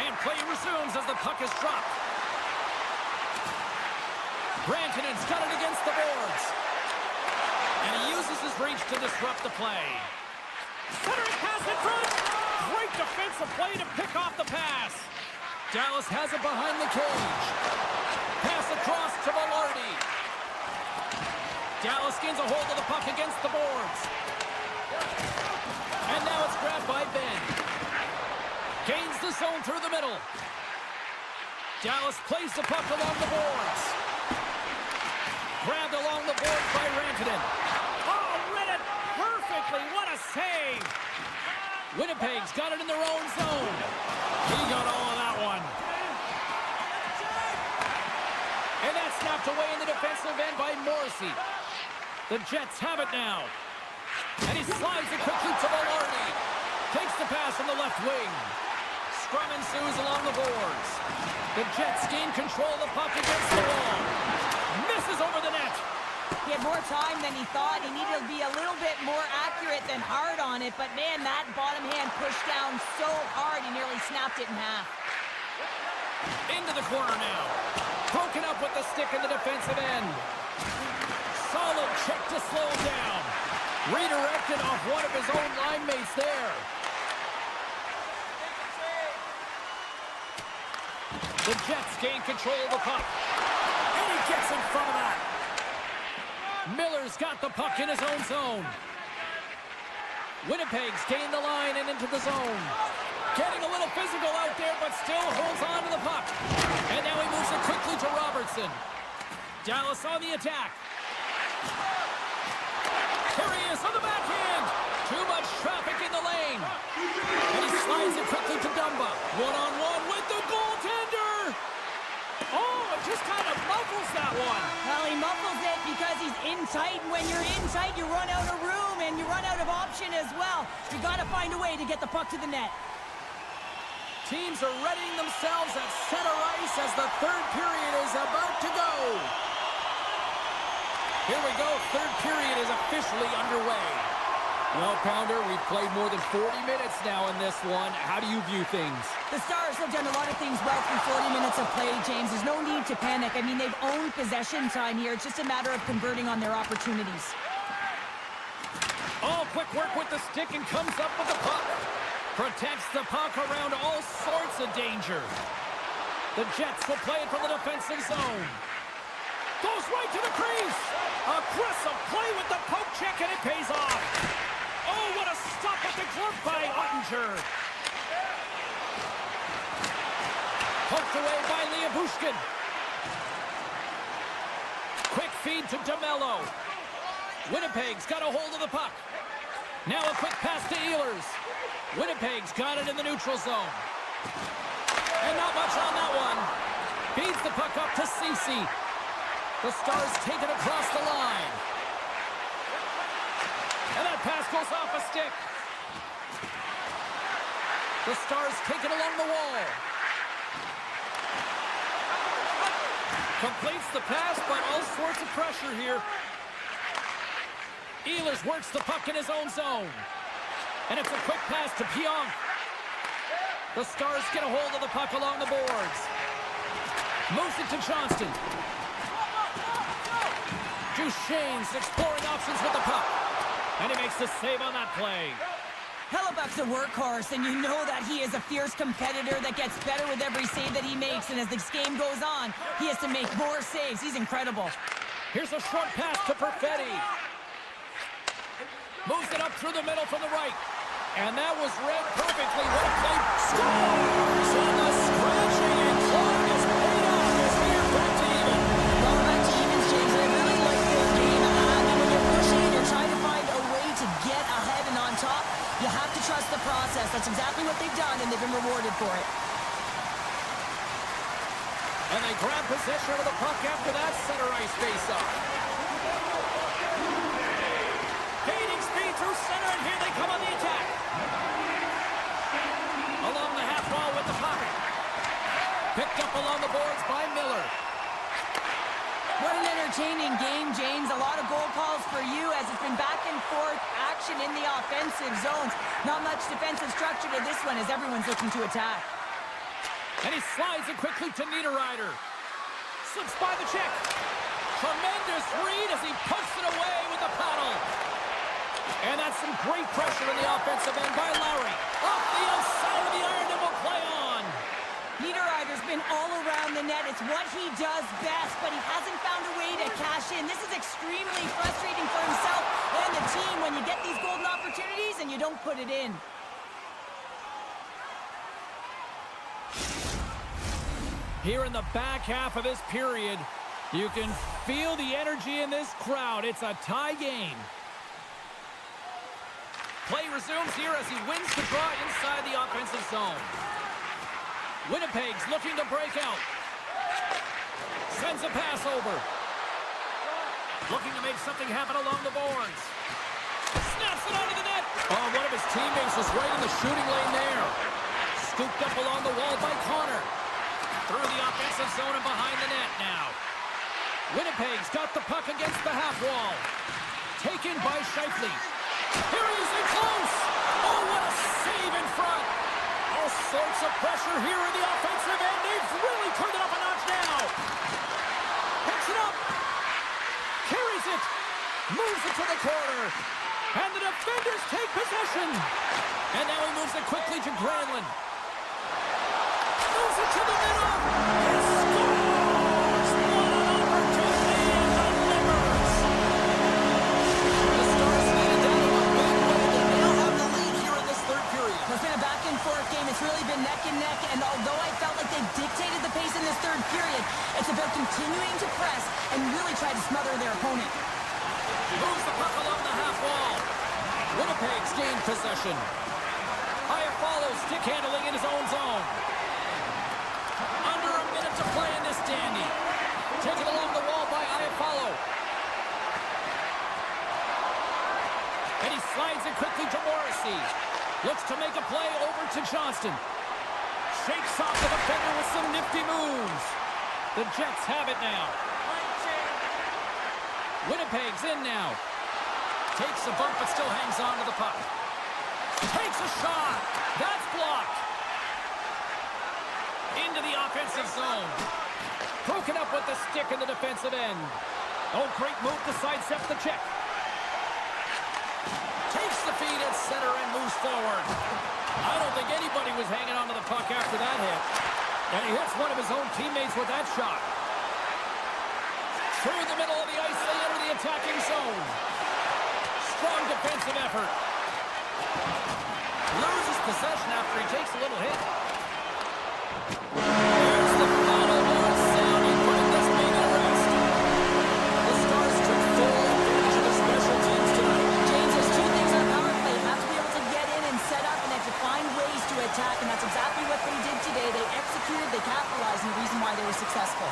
And play resumes as the puck is dropped. Rantanen's got it against the boards. And he uses his reach to disrupt the play. Centering pass in front. Great defensive play to pick off the pass. Dallas has it behind the cage. Pass across to Velarde. Dallas gains a hold of the puck against the boards. And now it's grabbed by Ben. Gains the zone through the middle. Dallas plays the puck along the boards. Grabbed along the boards by Rantanen. Oh, read it perfectly. What a save. Winnipeg's got it in their own zone. He got all of that one. And that's snapped away in the defensive end by Morrissey. The Jets have it now. And he slides it quickly to Velarde. Takes the pass from the left wing. Scrum ensues along the boards. The Jets gain control of the puck against the wall. Misses over the net. He had more time than he thought. He needed to be a little bit more accurate than hard on it. But, man, that bottom hand pushed down so hard, he nearly snapped it in half. Into the corner now. Broken up with the stick in the defensive end. Solid check to slow him down. Redirected off one of his own line mates there. The Jets gain control of the puck. And he gets in front of that. Miller's got the puck in his own zone. Winnipeg's gained the line and into the zone. Getting a little physical out there, but still holds on to the puck. And now he moves it quickly to Robertson. Dallas on the attack. Here he is on the backhand. Too much traffic in the lane. And he slides it quickly to Dumba. One-on-one with the goaltender. Oh, it just kind of muffles that one. Well, he muffles it because he's in tight. And when you're in tight, you run out of room and you run out of option as well. You got to find a way to get the puck to the net. Teams are readying themselves at center ice as the third period is about to go. Here we go. Third period is officially underway. Well, Pounder, we've played more than 40 minutes now in this one. How do you view things? The Stars have done a lot of things well through 40 minutes of play, James. There's no need to panic. I mean, they've owned possession time here. It's just a matter of converting on their opportunities. Oh, quick work with the stick and comes up with the puck. Protects the puck around all sorts of danger. The Jets will play it from the defensive zone. Goes right to the crease. Aggressive play with the poke check, and it pays off. Oh, what a stop at the glove by Ottinger. Poked away by Liabushkin. Quick feed to DeMello. Winnipeg's got a hold of the puck. Now a quick pass to Ehlers. Winnipeg's got it in the neutral zone. And not much on that one. Feeds the puck up to Ceci. The Stars take it across the line. And that pass goes off a stick. The Stars take it along the wall. Completes the pass, but all sorts of pressure here. Ehlers works the puck in his own zone. And it's a quick pass to Pionk. The Stars get a hold of the puck along the boards. Moves it to Johnston. Duchesne's exploring options with the puck. And he makes the save on that play. Hellebuck's a workhorse, and you know that he is a fierce competitor that gets better with every save that he makes. And as this game goes on, he has to make more saves. He's incredible. Here's a short pass to Perfetti. Moves it up through the middle from the right. And that was read perfectly. What a play. Scores! And the scratching and clock is paid off as we are back to even. Well, back to evens, James. I really like their game. And when you're pushing and you're trying to find a way to get ahead and on top, you have to trust the process. That's exactly what they've done, and they've been rewarded for it. And they grab possession of the puck after that center ice face-off. Gaining speed through center, and here they come on the attack. Along the half wall with the puck. Picked up along the boards by Miller. What an entertaining game, James. A lot of goal calls for you as it's been back and forth action in the offensive zones. Not much defensive structure to this one as everyone's looking to attack. And he slides it quickly to Niederreiter. Slips by the check. Tremendous read as he puts it away with the paddle. And that's some great pressure in the offensive end by Lowry. Off the outside of the iron and will play on. Niederreiter's been all around the net. It's what he does best, but he hasn't found a way to cash in. This is extremely frustrating for himself and the team when you get these golden opportunities and you don't put it in. Here in the back half of this period, you can feel the energy in this crowd. It's a tie game. Play resumes here as he wins the draw inside the offensive zone. Winnipeg's looking to break out. Sends a pass over. Looking to make something happen along the boards. Snaps it onto the net. Oh, one of his teammates was right in the shooting lane there. Scooped up along the wall by Connor. Through the offensive zone and behind the net now. Winnipeg's got the puck against the half wall. Taken by Scheifele. Here he is in close. Oh, what a save in front. All sorts of pressure here in the offensive end. They've really turned it up a notch now. Picks it up. Carries it. Moves it to the corner. And the defenders take possession. And now he moves it quickly to Granlund. Moves it to the middle. period. It's about continuing to press and really try to smother their opponent. Moves the puck along the half wall. Winnipeg's gained possession. Iafallo stick handling in his own zone. Under a minute to play in this dandy. Taken along the wall by Iafallo. And he slides it quickly to Morrissey. Looks to make a play over to Johnston. Shakes off the defender with some nifty moves. The Jets have it now. Winnipeg's in now. Takes a bump but still hangs on to the puck. Takes a shot. That's blocked. Into the offensive zone. Broken up with the stick in the defensive end. Oh, great move to sidestep the check. Takes the feed at center and moves forward. I don't think anybody was hanging on to the puck after that hit. And he hits one of his own teammates with that shot. Through the middle of the ice, they enter the attacking zone. Strong defensive effort. Loses possession after he takes a little hit. There's the final horn sounding, putting this game at rest. The Stars took full advantage of the special teams tonight. James, there's two things on power play. You have to be able to get in and set up, and then to find ways to attack, and that's exactly what they did today. They executed, they capitalized, and the reason why they were successful.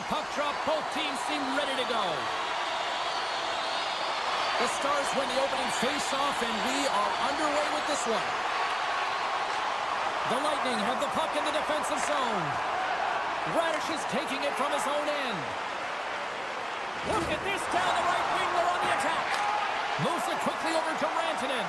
puck drop. Both teams seem ready to go. The Stars win the opening face-off, and we are underway with this one. The Lightning have the puck in the defensive zone. Radish is taking it from his own end. Look at this down the right wing. They're on the attack. Moves it quickly over to Rantanen.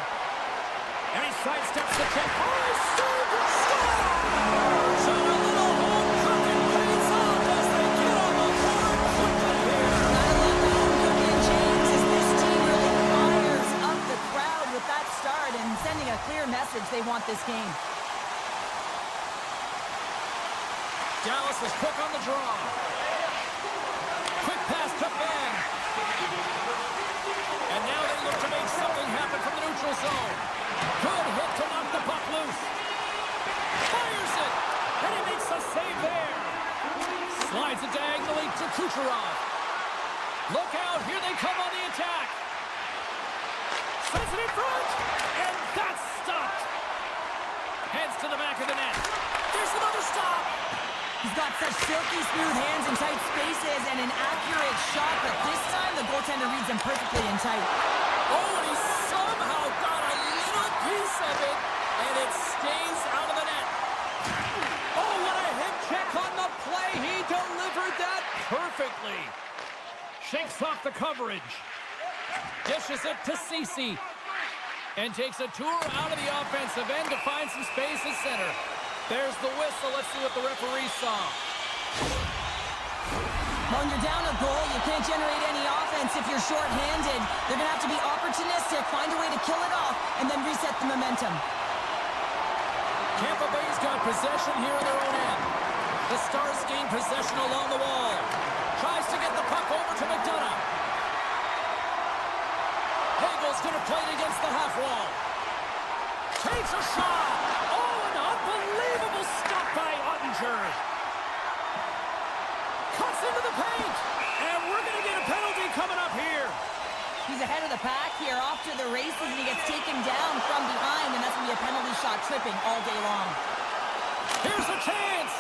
And he sidesteps the check. Oh, he saved it! Scores! And a little home cooking pays off as they get on the board quickly here. I love the home cooking, James, as this team really fires up the crowd with that start and sending a clear message they want this game. Dallas is quick on the draw. Quick pass to Ben. And now they look to make something happen from the neutral zone. Good hit to knock the puck loose. Fires it. And he makes a save there. Slides it diagonally to Kucherov. Look out. Here they come on the attack. Sends it in front. And that's stopped. Heads to the back of the net. There's another stop. He's got such silky smooth hands in tight spaces and an accurate shot, but this time the goaltender reads him perfectly in tight. Oh, and he somehow got a little piece of it, and it stays out of the net. Oh, what a hip check on the play. He delivered that perfectly. Shakes off the coverage. Dishes it to Ceci. And takes a tour out of the offensive end to find some space at center. There's the whistle. Let's see what the referee saw. When you're down a goal, you can't generate any offense if you're shorthanded. They're going to have to be opportunistic, find a way to kill it off, and then reset the momentum. Tampa Bay's got possession here in their own end. The Stars gain possession along the wall. Tries to get the puck over to McDonough. Hagel's going to play it against the half wall. Takes a shot. Oh, an unbelievable stop by Ottinger. Cuts into the paint. And we're going to get a penalty coming up here. He's ahead of the pack here, off to the races, and he gets taken down from behind, and that's going to be a penalty shot tripping all day long. Here's a chance.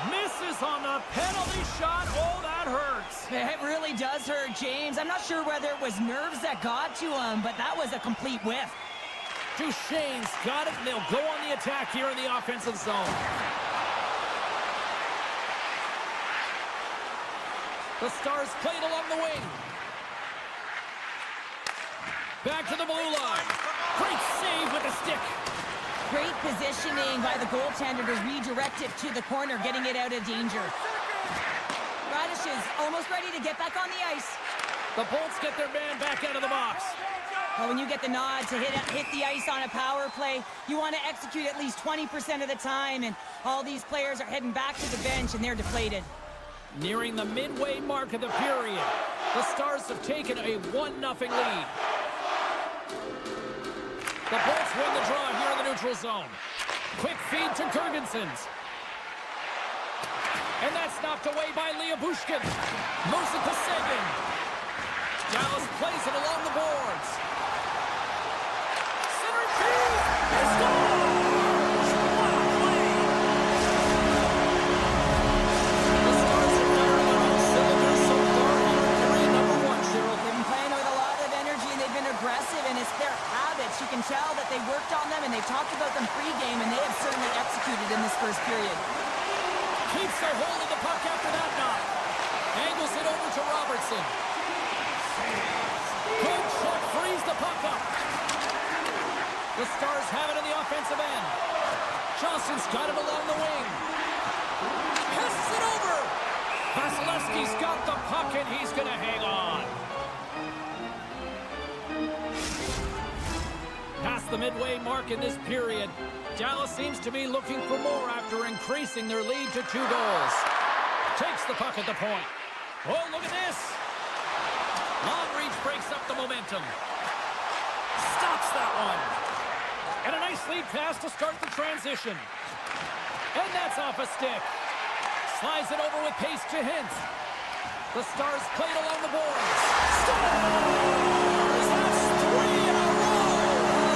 Misses on the penalty shot. Oh, that hurts. It really does hurt, James. I'm not sure whether it was nerves that got to him, but that was a complete whiff. Duchesne's got it, and they'll go on the attack here in the offensive zone. The Stars played along the wing. Back to the blue line. Great save with a stick. Great positioning by the goaltender to redirect it to the corner, getting it out of danger. Radish is almost ready to get back on the ice. The Bolts get their man back out of the box. Well, when you get the nod to hit the ice on a power play, you want to execute at least 20% of the time, and all these players are heading back to the bench, and they're deflated. Nearing the midway mark of the period, the Stars have taken a 1-0 lead. The Bolts win the draw here in the neutral zone. Quick feed to Girgensons. And that's knocked away by Liabushkin. Moves it to Sagan. Dallas plays it along the boards. Center feed. He scores! What a play! The Stars are firing on all cylinders so far in period number 1, Cheryl. They've been playing with a lot of energy, and they've been aggressive, and it's their habits. You can tell that they worked on them, and they've talked about them pregame, and they have certainly executed in this first period. Keeps their hold of the puck after that knock. Angles it over to Robertson. Good shot, frees the puck up. The Stars have it in the offensive end. Johnson's got it along the wing. Passes it over. Vasilevsky's got the puck, and he's going to hang on. Past the midway mark in this period, Dallas seems to be looking for more after increasing their lead to 2 goals. Takes the puck at the point. Oh, look at this. Long reach breaks up the momentum. Stops that one. And a nice lead pass to start the transition. And that's off a stick. Slides it over with pace to Hintz. The Stars played along the boards. Scores! That's 3 in a row!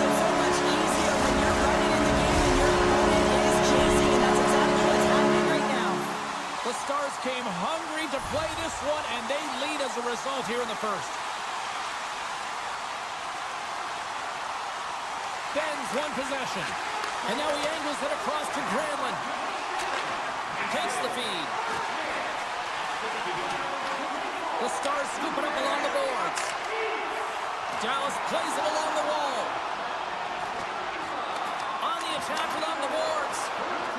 It's so much easier when you're running in the game and your opponent is chasing, and that's exactly what's happening right now. The Stars came hungry to play this one, and they lead as a result here in the first. Ben's one possession. And now he angles it across to Granlund. Takes the feed. The Stars scoop it up along the boards. Dallas plays it along the wall. On the attack along the boards.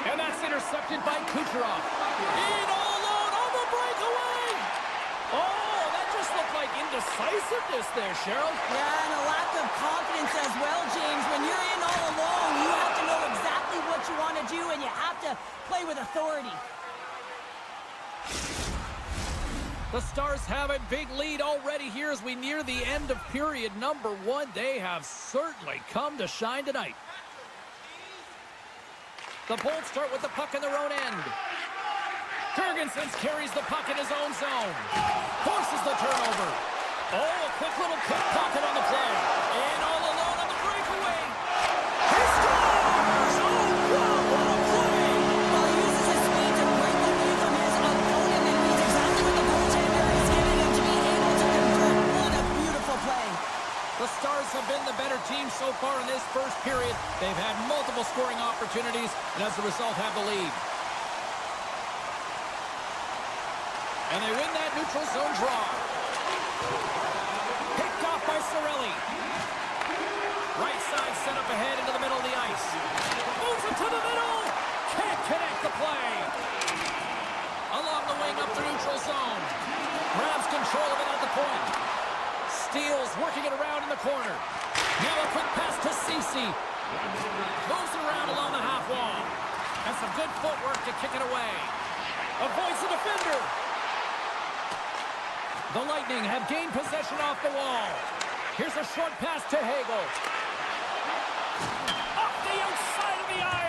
And that's intercepted by Kucherov. In all alone on the breakaway. Oh, that just looked like indecisiveness there, Cheryl. Yeah, and a lack of confidence as well, James. When you're in all alone, you have to know exactly what you want to do, and you have to play with authority. The Stars have a big lead already here as we near the end of period number 1. They have certainly come to shine tonight. The Bolts start with the puck in their own end. Jurgensen carries the puck in his own zone. Forces the turnover. Oh, a quick little pickpocket on the play. And all alone on the breakaway. He scores! Oh, wow, what a play! Well, he uses his speed to break away from his opponent and reads exactly what the goaltender is giving him to be able to convert. What a beautiful play. The Stars have been the better team so far in this first period. They've had multiple scoring opportunities, and as a result have the lead. And they win that neutral zone draw. Picked off by Cirelli. Right side set up ahead into the middle of the ice. Moves it to the middle. Can't connect the play. Along the wing up the neutral zone. Grabs control of it at the point. Steals, working it around in the corner. Now a quick pass to Ceci. Moves it around along the half wall. And some good footwork to kick it away. Avoids the defender. The Lightning have gained possession off the wall. Here's a short pass to Hagel. Off the outside of the iron.